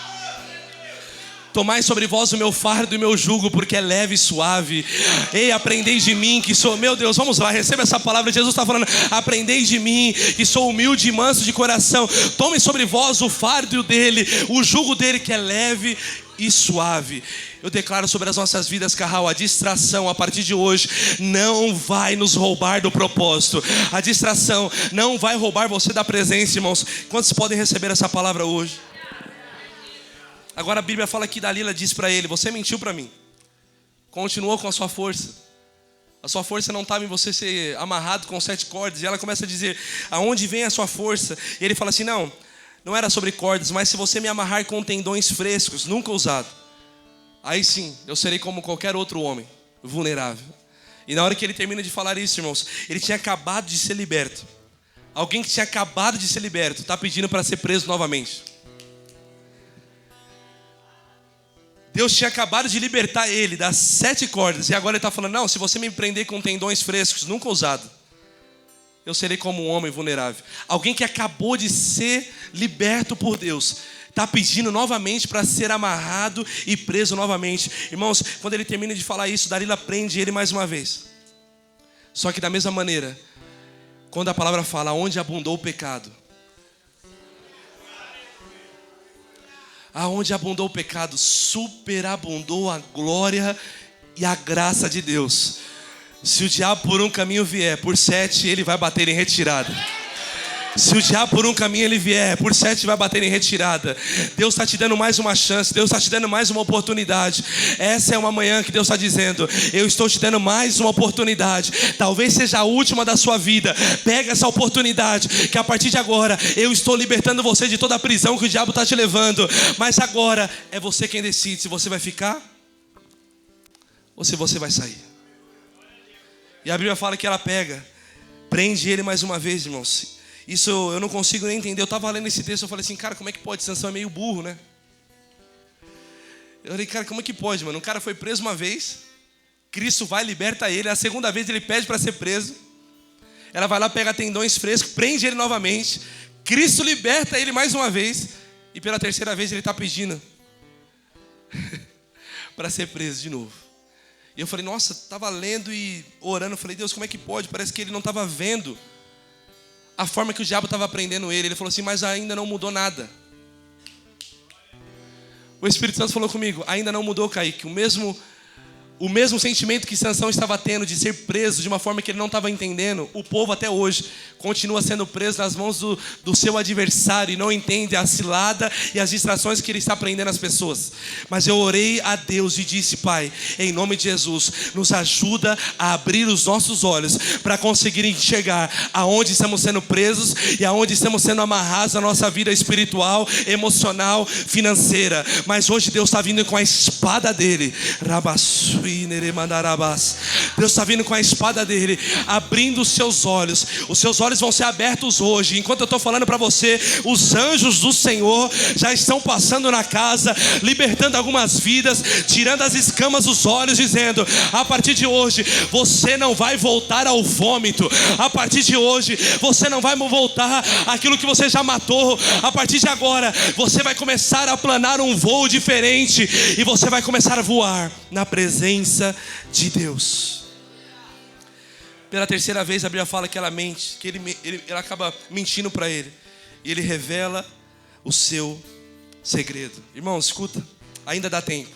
Tomai sobre vós o meu fardo e o meu jugo, porque é leve e suave. Ei, aprendei de mim, que sou... Meu Deus, vamos lá, receba essa palavra. Jesus está falando: aprendei de mim, que sou humilde e manso de coração. Tome sobre vós o fardo dele, o jugo dele, que é leve e suave. Eu declaro sobre as nossas vidas, Carral, a distração a partir de hoje não vai nos roubar do propósito. A distração não vai roubar você da presença, irmãos. Quantos podem receber essa palavra hoje? Agora a Bíblia fala que Dalila diz para ele: você mentiu para mim. continuou com a sua força. A sua força não estava em você ser amarrado com 7 cordas. E ela começa a dizer, aonde vem a sua força? E ele fala assim, não era sobre cordas, mas se você me amarrar com tendões frescos, nunca usado, aí sim, eu serei como qualquer outro homem, vulnerável. E na hora que ele termina de falar isso, irmãos, ele tinha acabado de ser liberto. Alguém que tinha acabado de ser liberto está pedindo para ser preso novamente. Deus tinha acabado de libertar ele das 7 cordas. E agora ele está falando, não, se você me prender com tendões frescos, nunca usado, eu serei como um homem vulnerável. Alguém que acabou de ser liberto por Deus está pedindo novamente para ser amarrado e preso novamente. Irmãos, quando ele termina de falar isso, Dalila prende ele mais uma vez. Só que da mesma maneira, quando a palavra fala, onde abundou o pecado, aonde abundou o pecado, superabundou a glória e a graça de Deus. Se o diabo por um caminho vier, por 7 ele vai bater em retirada. Se o diabo por um caminho ele vier, por 7 vai bater em retirada. Deus está te dando mais uma chance. Deus está te dando mais uma oportunidade. Essa é uma manhã que Deus está dizendo, eu estou te dando mais uma oportunidade. Talvez seja a última da sua vida. Pega essa oportunidade, que a partir de agora eu estou libertando você de toda a prisão que o diabo está te levando. Mas agora é você quem decide se você vai ficar ou se você vai sair. E a Bíblia fala que ela prende ele mais uma vez, irmãos. Isso eu não consigo nem entender. Eu estava lendo esse texto, eu falei assim, cara, como é que pode? Sansão é meio burro, né? Eu falei, cara, como é que pode, mano? Um cara foi preso uma vez, Cristo vai, liberta ele. A segunda vez ele pede para ser preso. Ela vai lá, pega tendões frescos, prende ele novamente. Cristo liberta ele mais uma vez. E pela terceira vez ele está pedindo para ser preso de novo. E eu falei, nossa, estava lendo e orando. Eu falei, Deus, como é que pode? Parece que ele não estava vendo a forma que o diabo estava prendendo ele. Ele falou assim, mas ainda não mudou nada. O Espírito Santo falou comigo, ainda não mudou, Kaique. O mesmo sentimento que Sansão estava tendo de ser preso de uma forma que ele não estava entendendo, o povo até hoje continua sendo preso nas mãos do seu adversário e não entende a cilada e as distrações que ele está prendendo as pessoas. Mas eu orei a Deus e disse, Pai, em nome de Jesus, nos ajuda a abrir os nossos olhos para conseguir enxergar aonde estamos sendo presos e aonde estamos sendo amarrados na nossa vida espiritual, emocional, financeira. Mas hoje Deus está vindo com a espada dele, Deus está vindo com a espada dele, abrindo os seus olhos vão ser abertos hoje. Enquanto eu estou falando para você, os anjos do Senhor já estão passando na casa, libertando algumas vidas, tirando as escamas dos olhos, dizendo, a partir de hoje, você não vai voltar ao vômito. A partir de hoje, você não vai voltar àquilo que você já matou. A partir de agora, você vai começar a planar um voo diferente e você vai começar a voar na presença de Deus. Pela terceira vez a Bíblia fala que ela mente, que ela acaba mentindo para ele. E ele revela o seu segredo. Irmão, escuta, ainda dá tempo.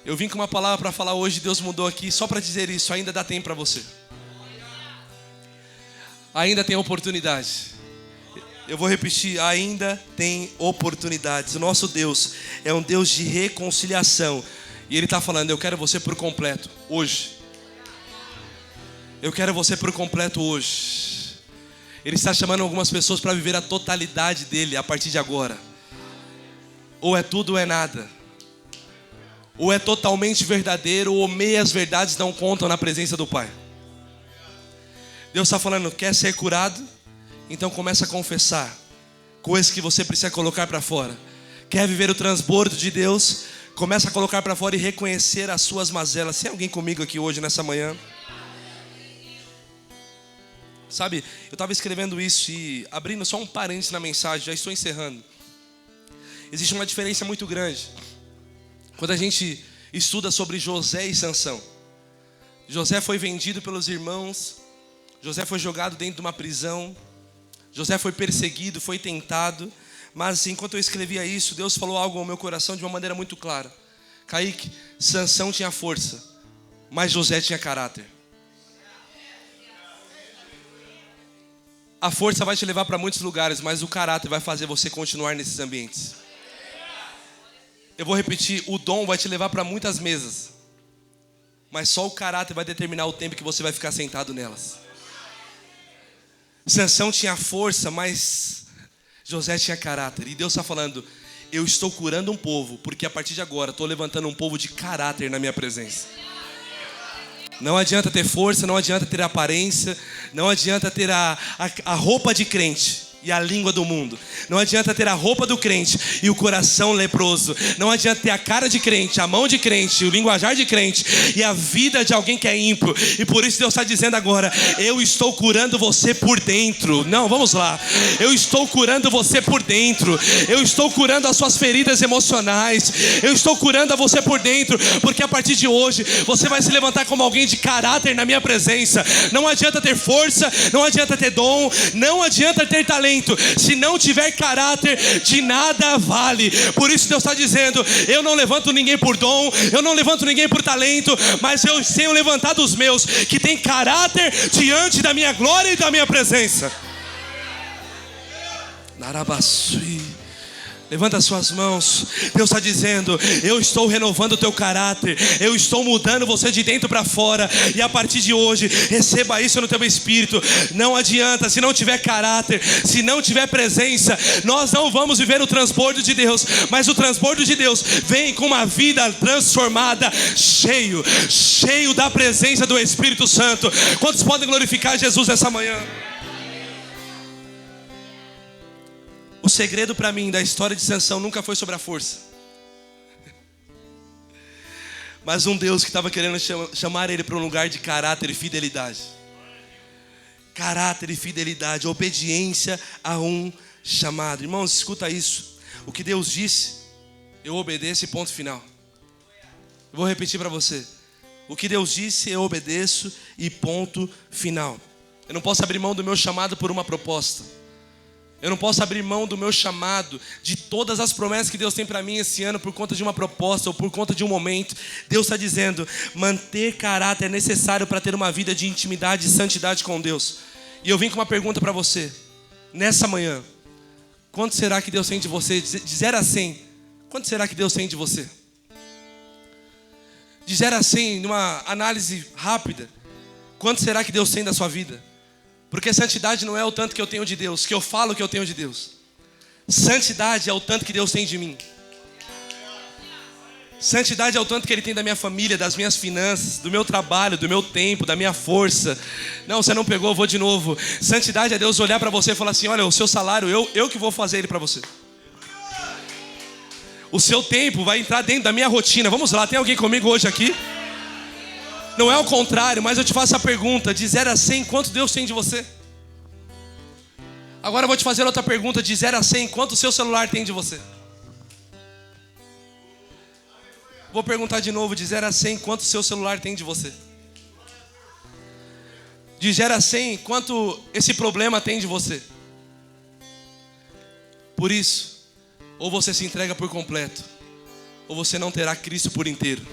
Eu vim com uma palavra para falar hoje, Deus mudou aqui só para dizer isso, ainda dá tempo para você. Ainda tem oportunidade. Eu vou repetir, ainda tem oportunidades. O nosso Deus é um Deus de reconciliação. E Ele está falando, eu quero você por completo, hoje. Eu quero você por completo hoje. Ele está chamando algumas pessoas para viver a totalidade dele a partir de agora. Ou é tudo ou é nada. Ou é totalmente verdadeiro, ou meias verdades não contam na presença do Pai. Deus está falando, quer ser curado? Então começa a confessar coisas que você precisa colocar para fora. Quer viver o transbordo de Deus? Começa a colocar para fora e reconhecer as suas mazelas. Tem alguém comigo aqui hoje, nessa manhã? Sabe, eu estava escrevendo isso e abrindo só um parênteses na mensagem, já estou encerrando. Existe uma diferença muito grande quando a gente estuda sobre José e Sansão. José foi vendido pelos irmãos, José foi jogado dentro de uma prisão, José foi perseguido, foi tentado. Mas enquanto eu escrevia isso, Deus falou algo ao meu coração de uma maneira muito clara. Kaique, Sansão tinha força, mas José tinha caráter. A força vai te levar para muitos lugares, mas o caráter vai fazer você continuar nesses ambientes. Eu vou repetir, o dom vai te levar para muitas mesas, mas só o caráter vai determinar o tempo que você vai ficar sentado nelas. Sansão tinha força, mas José tinha caráter. E Deus está falando, eu estou curando um povo, porque a partir de agora estou levantando um povo de caráter na minha presença. Não adianta ter força, não adianta ter aparência, não adianta ter a roupa de crente e a língua do mundo. Não adianta ter a roupa do crente e o coração leproso. Não adianta ter a cara de crente, a mão de crente, o linguajar de crente e a vida de alguém que é ímpio. E por isso Deus está dizendo agora, eu estou curando você por dentro. Não, vamos lá. Eu estou curando você por dentro. Eu estou curando as suas feridas emocionais. Eu estou curando a você por dentro, porque a partir de hoje você vai se levantar como alguém de caráter na minha presença. Não adianta ter força, não adianta ter dom, não adianta ter talento. Se não tiver caráter, de nada vale. Por isso Deus está dizendo, eu não levanto ninguém por dom, eu não levanto ninguém por talento, mas eu tenho levantado os meus, que tem caráter diante da minha glória e da minha presença. Narabassui. Levanta as suas mãos. Deus está dizendo, eu estou renovando o teu caráter, eu estou mudando você de dentro para fora. E a partir de hoje, receba isso no teu espírito. Não adianta, se não tiver caráter, se não tiver presença, nós não vamos viver o transbordo de Deus. Mas o transbordo de Deus vem com uma vida transformada, cheio da presença do Espírito Santo. Quantos podem glorificar Jesus nessa manhã? O segredo para mim da história de Sansão nunca foi sobre a força, mas um Deus que estava querendo chamar ele para um lugar de caráter e fidelidade. Caráter e fidelidade, obediência a um chamado. Irmãos, escuta isso. O que Deus disse, eu obedeço e ponto final. Eu vou repetir para você. O que Deus disse, eu obedeço e ponto final. Eu não posso abrir mão do meu chamado por uma proposta. Eu não posso abrir mão do meu chamado, de todas as promessas que Deus tem para mim esse ano, por conta de uma proposta ou por conta de um momento. Deus está dizendo, manter caráter é necessário para ter uma vida de intimidade e santidade com Deus. E eu vim com uma pergunta para você, nessa manhã. Quanto será que Deus tem de você? De 0 a 100, quanto será que Deus tem de você? De 0 a 100, numa análise rápida, quanto será que Deus tem da sua vida? Porque santidade não é o tanto que eu tenho de Deus, que eu falo que eu tenho de Deus. Santidade é o tanto que Deus tem de mim. Santidade é o tanto que Ele tem da minha família, das minhas finanças, do meu trabalho, do meu tempo, da minha força. Não, você não pegou, eu vou de novo. Santidade é Deus olhar para você e falar assim, olha, o seu salário, eu que vou fazer ele para você. O seu tempo vai entrar dentro da minha rotina. Vamos lá, tem alguém comigo hoje aqui? Não é o contrário, mas eu te faço a pergunta, de 0 a 100, quanto Deus tem de você? Agora eu vou te fazer outra pergunta, de 0 a 100, quanto o seu celular tem de você? Vou perguntar de novo, de 0 a 100, quanto o seu celular tem de você? De 0 a 100, quanto esse problema tem de você? Por isso, ou você se entrega por completo, ou você não terá Cristo por inteiro.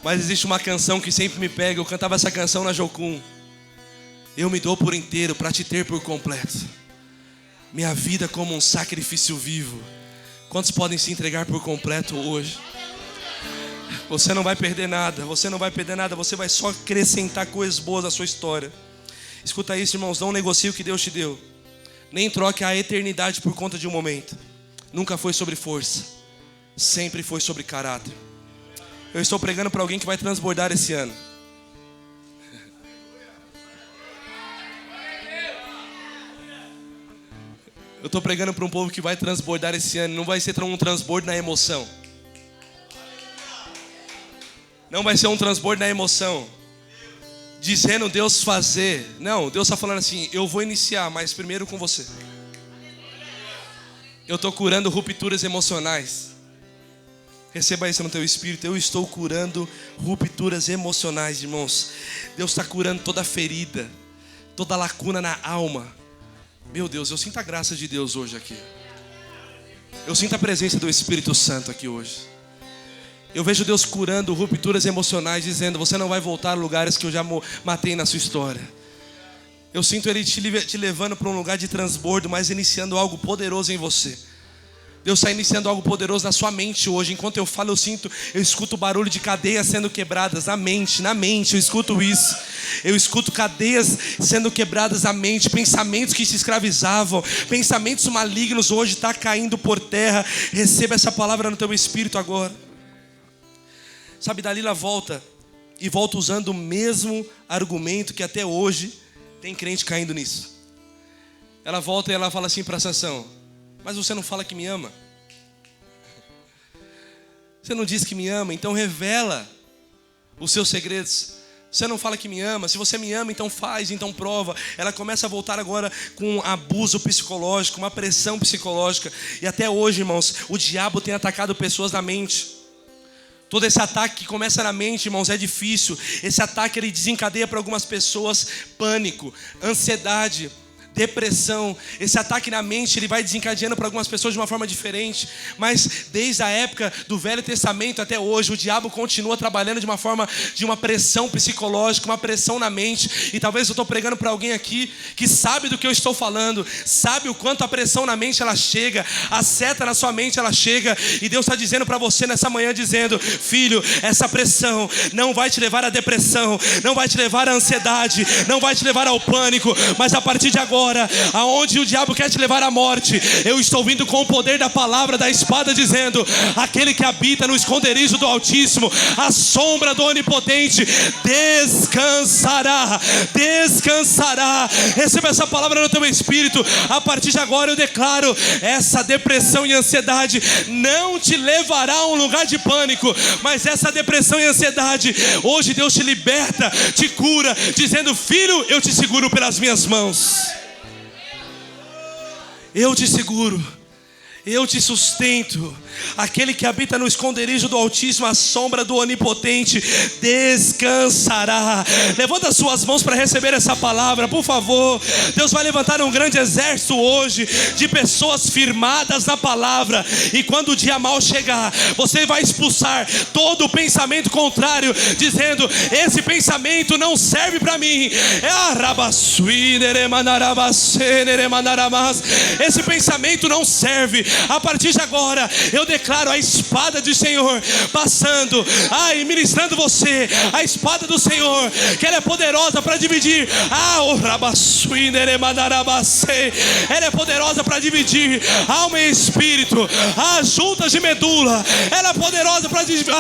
Mas existe uma canção que sempre me pega. Eu cantava essa canção na Jocum. Eu me dou por inteiro para te ter por completo. Minha vida como um sacrifício vivo. Quantos podem se entregar por completo hoje? Você não vai perder nada. Você não vai perder nada. Você vai só acrescentar coisas boas à sua história. Escuta isso, irmãos. Não negocie o que Deus te deu. Nem troque a eternidade por conta de um momento. Nunca foi sobre força. Sempre foi sobre caráter. Eu estou pregando para alguém que vai transbordar esse ano. Eu estou pregando para um povo que vai transbordar esse ano. Não vai ser um transbordo na emoção. Não vai ser um transbordo na emoção, dizendo Deus fazer. Não, Deus está falando assim, eu vou iniciar, mas primeiro com você. Eu estou curando rupturas emocionais. Receba isso no teu espírito. Eu estou curando rupturas emocionais, irmãos. Deus está curando toda ferida, toda lacuna na alma. Meu Deus, eu sinto a graça de Deus hoje aqui. Eu sinto a presença do Espírito Santo aqui hoje. Eu vejo Deus curando rupturas emocionais, dizendo, você não vai voltar a lugares que eu já matei na sua história. Eu sinto Ele te levando para um lugar de transbordo, mas iniciando algo poderoso em você. Deus está iniciando algo poderoso na sua mente hoje. Enquanto eu falo, eu escuto o barulho de cadeias sendo quebradas na mente, eu escuto isso. Eu escuto cadeias sendo quebradas na mente, pensamentos que te escravizavam, pensamentos malignos hoje estão caindo por terra. Receba essa palavra no teu espírito agora. Sabe, Dalila volta usando o mesmo argumento que até hoje tem crente caindo nisso. Ela volta e ela fala assim para Sansão: mas você não fala que me ama? Você não diz que me ama, então revela os seus segredos. Você não fala que me ama, se você me ama, então faz, então prova. Ela começa a voltar agora com um abuso psicológico, uma pressão psicológica. E até hoje, irmãos, o diabo tem atacado pessoas na mente. Todo esse ataque que começa na mente, irmãos, é difícil. Esse ataque, ele desencadeia para algumas pessoas pânico, ansiedade, depressão. Esse ataque na mente, ele vai desencadeando para algumas pessoas de uma forma diferente. Mas desde a época do Velho Testamento até hoje, o diabo continua trabalhando de uma forma, de uma pressão psicológica, uma pressão na mente. E talvez eu estou pregando para alguém aqui que sabe do que eu estou falando, sabe o quanto a pressão na mente ela chega, a seta na sua mente ela chega. E Deus está dizendo para você nessa manhã, dizendo: filho, essa pressão não vai te levar à depressão, não vai te levar à ansiedade, não vai te levar ao pânico, mas a partir de agora, aonde o diabo quer te levar à morte, eu estou vindo com o poder da palavra, da espada, dizendo: aquele que habita no esconderijo do Altíssimo, a sombra do Onipotente, descansará. Receba essa palavra no teu espírito. A partir de agora eu declaro: essa depressão e ansiedade não te levará a um lugar de pânico, mas essa depressão e ansiedade, hoje Deus te liberta, te cura, dizendo: filho, eu te seguro pelas minhas mãos. Eu te seguro, eu te sustento. Aquele que habita no esconderijo do Altíssimo, a sombra do Onipotente, descansará. Levanta suas mãos para receber essa palavra, por favor. Deus vai levantar um grande exército hoje de pessoas firmadas na palavra. E quando o dia mau chegar, você vai expulsar todo o pensamento contrário, dizendo: esse pensamento não serve para mim. Esse pensamento não serve. A partir de agora eu declaro a espada do Senhor passando, ministrando você. A espada do Senhor, que ela é poderosa para dividir. Ela é poderosa para dividir alma e espírito, as juntas de medula. Ela é poderosa para dividir.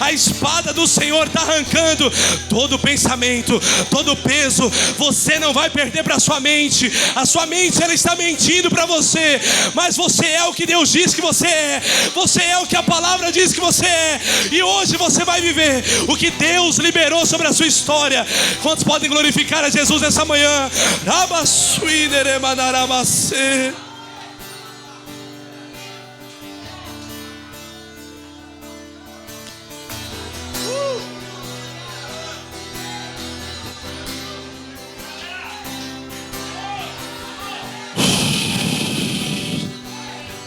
A espada do Senhor está arrancando todo pensamento, todo peso. Você não vai perder para a sua mente. A sua mente, ela está mentindo para você, mas você é o que Deus diz que você é. Você é o que a palavra diz que você é. E hoje você vai viver o que Deus liberou sobre a sua história. Quantos podem glorificar a Jesus nessa manhã?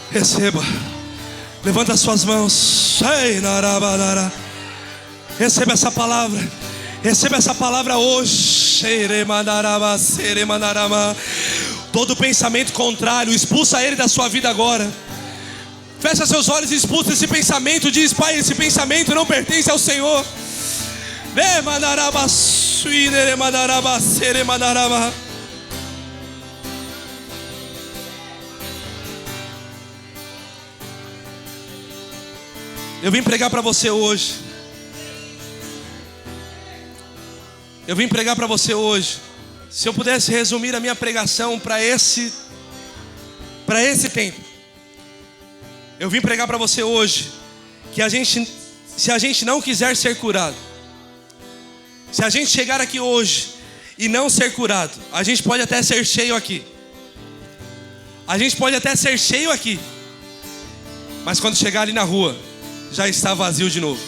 Receba, levanta as suas mãos. Receba essa palavra. Receba essa palavra hoje. Todo pensamento contrário, expulsa ele da sua vida agora. Fecha seus olhos e expulsa esse pensamento. Diz: Pai, esse pensamento não pertence ao Senhor. Eu vim pregar para você hoje. Eu vim pregar para você hoje. Se eu pudesse resumir a minha pregação para esse tempo, eu vim pregar para você hoje que se a gente não quiser ser curado, se a gente chegar aqui hoje e não ser curado, a gente pode até ser cheio aqui. A gente pode até ser cheio aqui, mas quando chegar ali na rua, já está vazio de novo.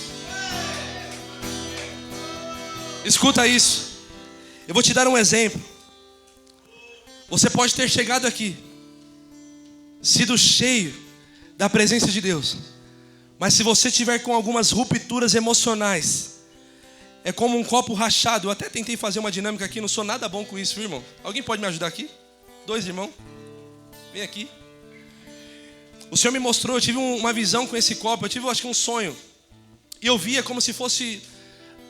Escuta isso. Eu vou te dar um exemplo. Você pode ter chegado aqui, sido cheio da presença de Deus, mas se você tiver com algumas rupturas emocionais, é como um copo rachado. Eu até tentei fazer uma dinâmica aqui, não sou nada bom com isso, viu, irmão? Alguém pode me ajudar aqui? dois irmãos. Vem aqui. O Senhor me mostrou, eu tive uma visão com esse copo. Eu tive, acho que um sonho. E eu via como se fosse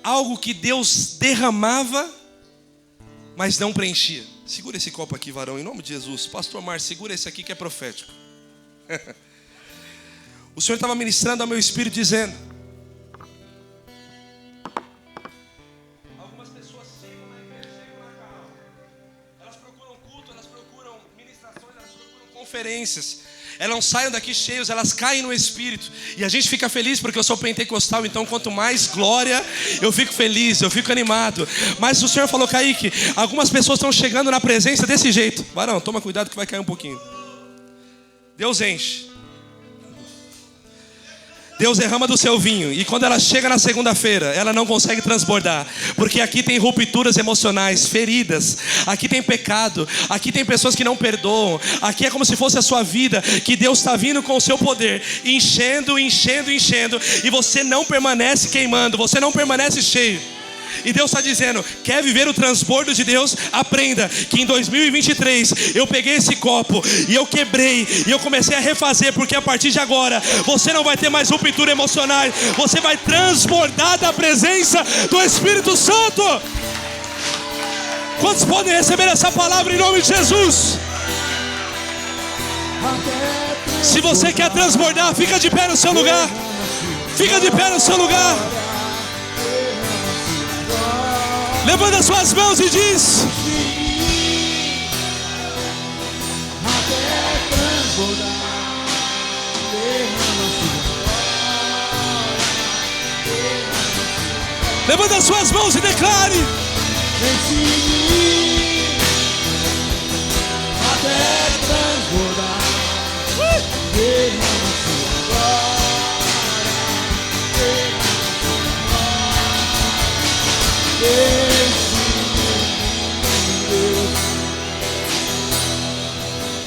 algo que Deus derramava, mas não preenchia. Segura esse copo aqui, varão, em nome de Jesus. Pastor Márcio, segura esse aqui que é profético. O Senhor estava ministrando ao meu espírito dizendo: algumas pessoas chegam na igreja, chegam na Carral. Elas procuram culto, elas procuram ministrações, elas procuram conferências. Elas não saem daqui cheios, elas caem no Espírito. E a gente fica feliz porque eu sou pentecostal. Então quanto mais glória, eu fico feliz, eu fico animado. Mas o Senhor falou: Kaique, algumas pessoas estão chegando na presença desse jeito. Varão, toma cuidado que vai cair um pouquinho. Deus enche, Deus derrama do seu vinho. E quando ela chega na segunda-feira, ela não consegue transbordar. Porque aqui tem rupturas emocionais, feridas. Aqui tem pecado. Aqui tem pessoas que não perdoam. Aqui é como se fosse a sua vida, que Deus está vindo com o seu poder, enchendo, enchendo, enchendo. E você não permanece queimando, você não permanece cheio. E Deus está dizendo: quer viver o transbordo de Deus? Aprenda que em 2023 eu peguei esse copo e eu quebrei e eu comecei a refazer, porque a partir de agora você não vai ter mais ruptura emocional, você vai transbordar da presença do Espírito Santo. Quantos podem receber essa palavra em nome de Jesus? Se você quer transbordar, fica de pé no seu lugar. Fica de pé no seu lugar. Levanta as suas mãos e diz: levanta as suas mãos e declare: até transbordar, derrama sua glória.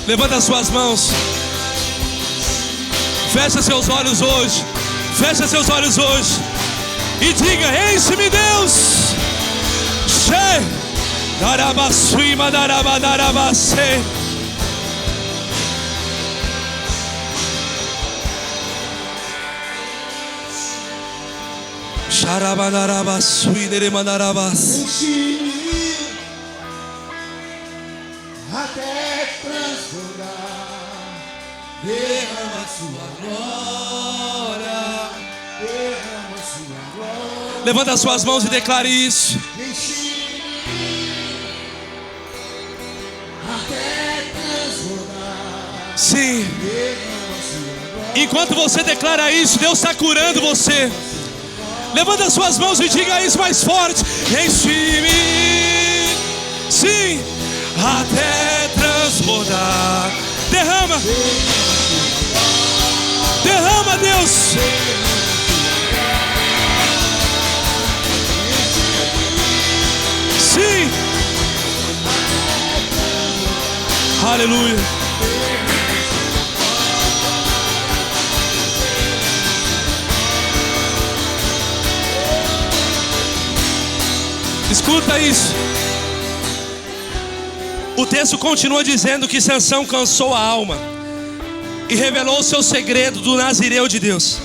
Levanta as suas mãos. Fecha seus olhos hoje. Fecha seus olhos hoje. E diga: enche-me, Deus. Até transbordar, derrama sua glória, derrama sua glória. Levanta as suas mãos e declare isso. Até transbordar. Sim. Enquanto você declara isso, Deus está curando você. Levanta as suas mãos e diga isso mais forte: enche-me. Sim. Até transbordar. Derrama. Derrama, Deus. Sim. Aleluia. Escuta isso. O texto continua dizendo que Sansão cansou a alma e revelou o seu segredo do Nazireu de Deus.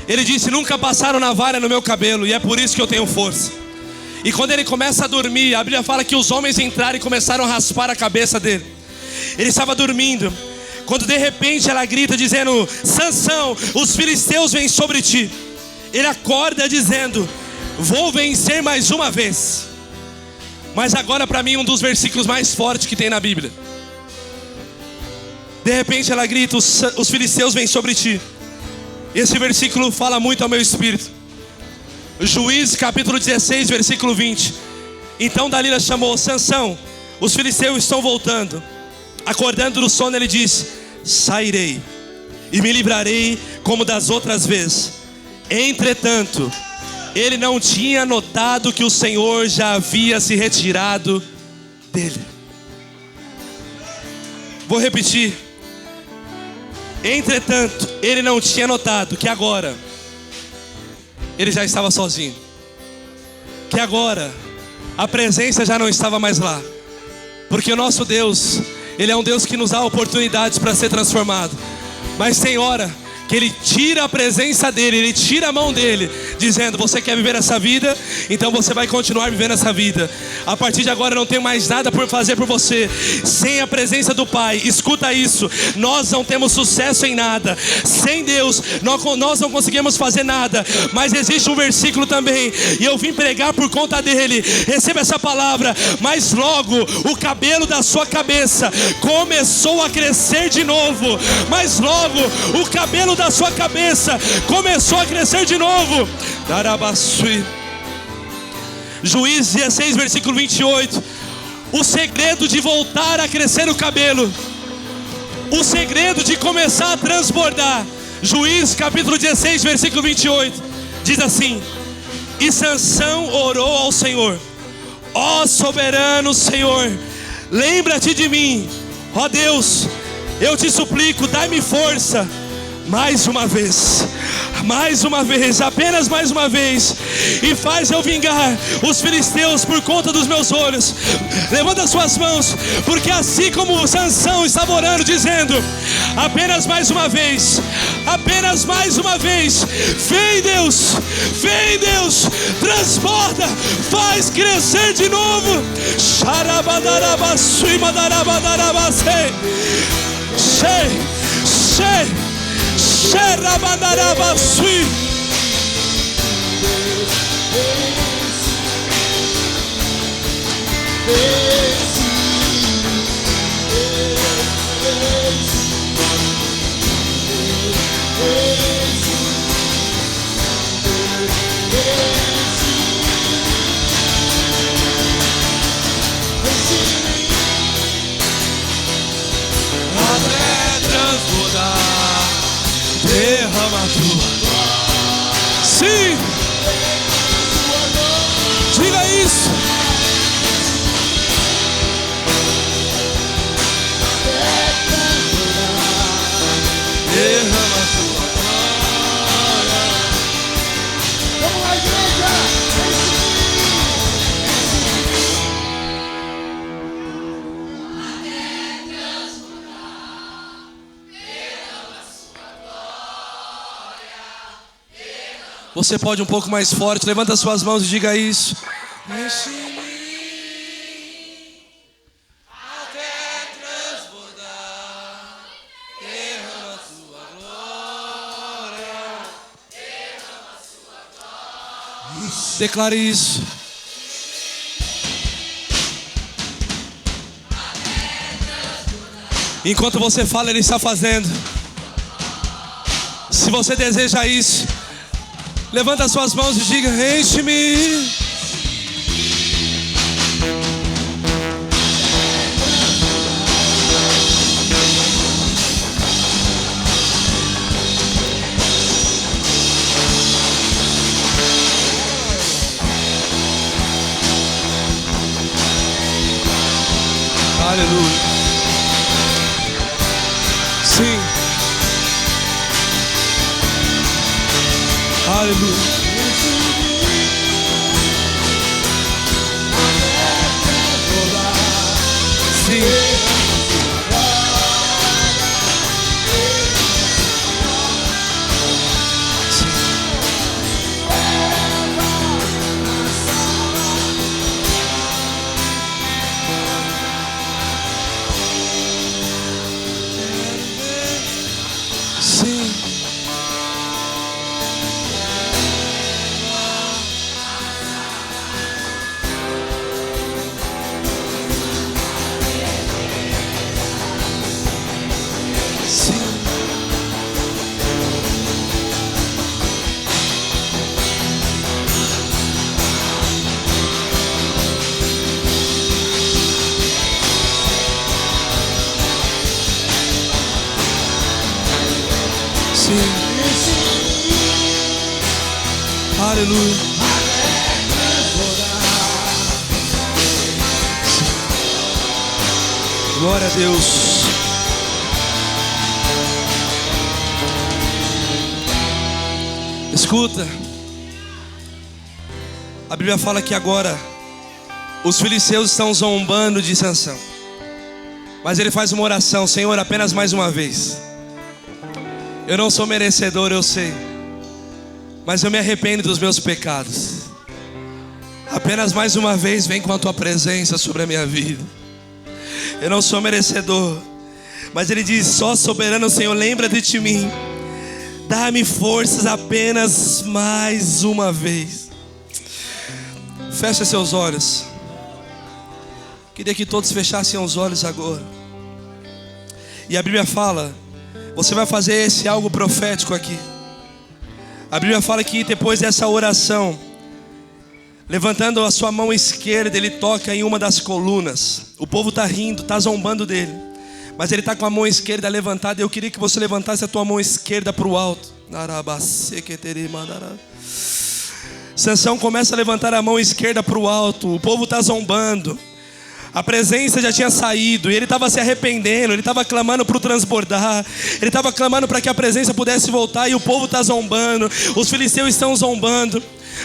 Ele disse: nunca passaram navalha no meu cabelo, e é por isso que eu tenho força. E quando ele começa a dormir, a Bíblia fala que os homens entraram e começaram a raspar a cabeça dele. Ele estava dormindo, quando de repente ela grita dizendo: Sansão, os filisteus vêm sobre ti. Ele acorda dizendo: vou vencer mais uma vez. Mas agora para mim um dos versículos mais fortes que tem na Bíblia. De repente ela grita: os filisteus vêm sobre ti. Esse versículo fala muito ao meu espírito. Juízes capítulo 16, versículo 20. Então Dalila chamou: Sansão, os filisteus estão voltando. Acordando do sono, ele disse: sairei e me livrarei como das outras vezes. Entretanto, ele não tinha notado que o Senhor já havia se retirado dele. Vou repetir. Entretanto, ele não tinha notado que agora ele já estava sozinho, que agora a presença já não estava mais lá, porque o nosso Deus, Ele é um Deus que nos dá oportunidades para ser transformado. Mas tem hora que Ele tira a presença dEle, Ele tira a mão dEle, dizendo: você quer viver essa vida? Então você vai continuar vivendo essa vida. A partir de agora não tem mais nada por fazer por você. Sem a presença do Pai, escuta isso, nós não temos sucesso em nada. Sem Deus, nós não conseguimos fazer nada. Mas existe um versículo também, e eu vim pregar por conta dele. Receba essa palavra. Mas logo o cabelo da sua cabeça começou a crescer de novo. Mas logo o cabelo da sua cabeça começou a crescer de novo. Juízes 16, versículo 28. O segredo de voltar a crescer o cabelo, o segredo de começar a transbordar. Juízes capítulo 16, versículo 28 diz assim: e Sansão orou ao Senhor: ó soberano Senhor, lembra-te de mim, ó Deus, eu te suplico, dai-me força. Mais uma vez, apenas mais uma vez, e faz eu vingar os filisteus por conta dos meus olhos. Levanta as suas mãos, porque assim como Sansão estava orando, dizendo: apenas mais uma vez, vem Deus, transborda, faz crescer de novo. Até transbordar, derrama a tua. Sim, diga isso. Derrama a tua glória. Vamos lá, igreja. Você pode um pouco mais forte, levanta as suas mãos e diga isso. Enche em mim, até transbordar, derrama a sua glória, derrama a sua glória. Declare isso. Enquanto você fala, Ele está fazendo. Se você deseja isso, levanta as suas mãos e diga: enche-me. Aleluia. Sim. Aleluia. Sim. Aleluia. Glória a Deus. Escuta. A Bíblia fala que agora os filisteus estão zombando de Sansão. Mas ele faz uma oração: Senhor, apenas mais uma vez. Eu não sou merecedor, eu sei, mas eu me arrependo dos meus pecados. Apenas mais uma vez vem com a tua presença sobre a minha vida. Eu não sou merecedor, mas ele diz: só soberano Senhor, lembra-te de mim. Dá-me forças apenas mais uma vez. Fecha seus olhos. Queria que todos fechassem os olhos agora. E a Bíblia fala, você vai fazer esse algo profético aqui. A Bíblia fala que depois dessa oração, levantando a sua mão esquerda, ele toca em uma das colunas. O povo está rindo, está zombando dele, mas ele está com a mão esquerda levantada. Eu queria que você levantasse a tua mão esquerda para o alto. Sansão começa a levantar a mão esquerda para o alto. O povo está zombando. A presença já tinha saído e ele estava se arrependendo. Ele estava clamando para o transbordar. Ele estava clamando para que a presença pudesse voltar. E o povo está zombando. Os filisteus estão zombando.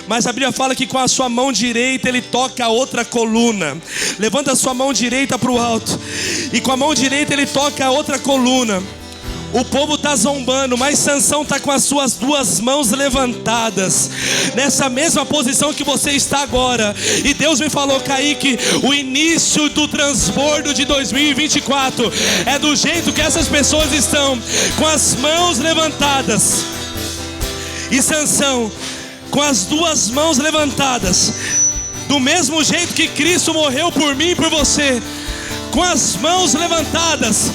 Mas a Bíblia fala que com a sua mão direita ele toca a outra coluna. Levanta a sua mão direita para o alto. E com a mão direita ele toca a outra coluna. O povo está zombando, mas Sansão está com as suas duas mãos levantadas, nessa mesma posição que você está agora. E Deus me falou, Kaique, o início do transbordo de 2024 é do jeito que essas pessoas estão, com as mãos levantadas. E Sansão, com as duas mãos levantadas, do mesmo jeito que Cristo morreu por mim e por você, com as mãos levantadas,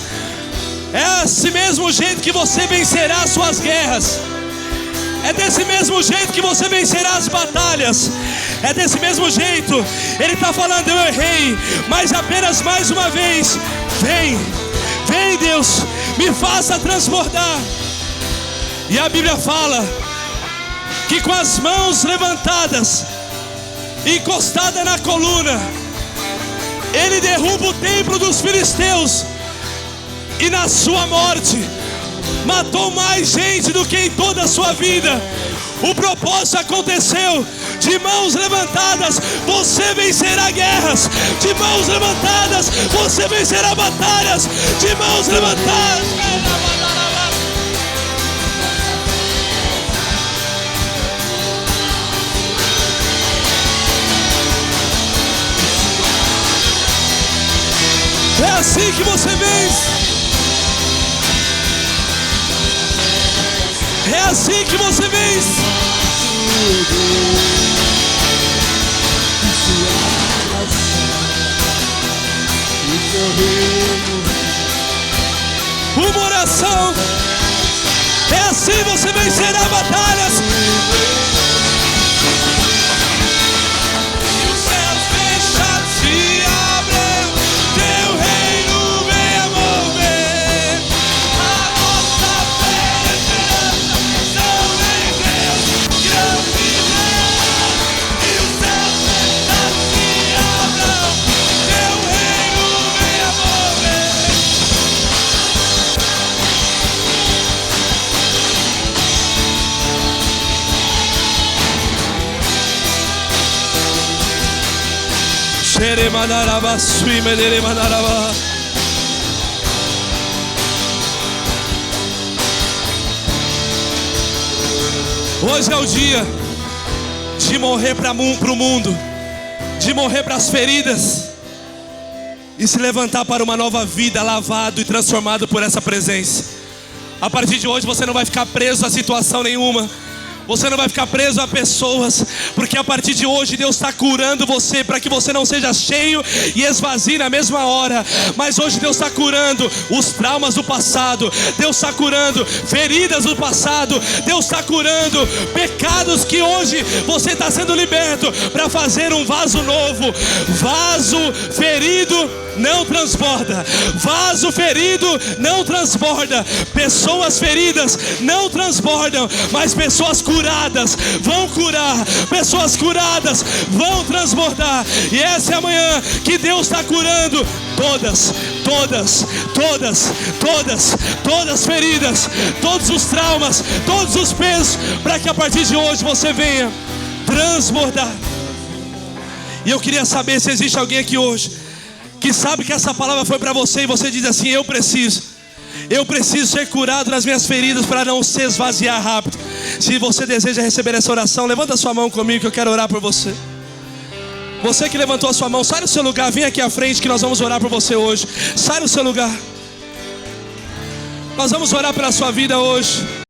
é esse mesmo jeito que você vencerá as suas guerras. É desse mesmo jeito que você vencerá as batalhas. É desse mesmo jeito. Ele está falando, eu errei, mas apenas mais uma vez. Vem Deus, me faça transbordar. E a Bíblia fala que com as mãos levantadas, encostada na coluna, ele derruba o templo dos filisteus. E na sua morte matou mais gente do que em toda a sua vida. O propósito aconteceu. De mãos levantadas você vencerá guerras. De mãos levantadas você vencerá batalhas. De mãos levantadas. É assim que você vence. É assim que você vence. Uma oração. É assim você vencerá batalhas. E os céus fechados se abrem, teu reino venha mover. A nossa fé são em Deus, grande Deus. E os céus fechados se abram, teu reino venha mover. Xeremanaraba, suimederemanaraba. Hoje é o dia de morrer para o mundo, de morrer para as feridas e se levantar para uma nova vida, lavado e transformado por essa presença. A partir de hoje você não vai ficar preso a situação nenhuma. Você não vai ficar preso a pessoas, porque a partir de hoje Deus está curando você, para que você não seja cheio e esvazie na mesma hora. Mas hoje Deus está curando os traumas do passado. Deus está curando feridas do passado. Deus está curando pecados que hoje você está sendo liberto, para fazer um vaso novo. Vaso ferido não transborda. Vaso ferido não transborda. Pessoas feridas não transbordam, mas pessoas curadas vão curar. Pessoas curadas vão transbordar. E essa é a manhã que Deus está curando todas feridas, todos os traumas, todos os pesos, para que a partir de hoje você venha transbordar. E eu queria saber se existe alguém aqui hoje que sabe que essa palavra foi para você e você diz assim: eu preciso ser curado nas minhas feridas para não se esvaziar rápido. Se você deseja receber essa oração, levanta sua mão comigo que eu quero orar por você. Você que levantou a sua mão, sai do seu lugar, vem aqui à frente que nós vamos orar por você hoje. Sai do seu lugar. Nós vamos orar pela sua vida hoje.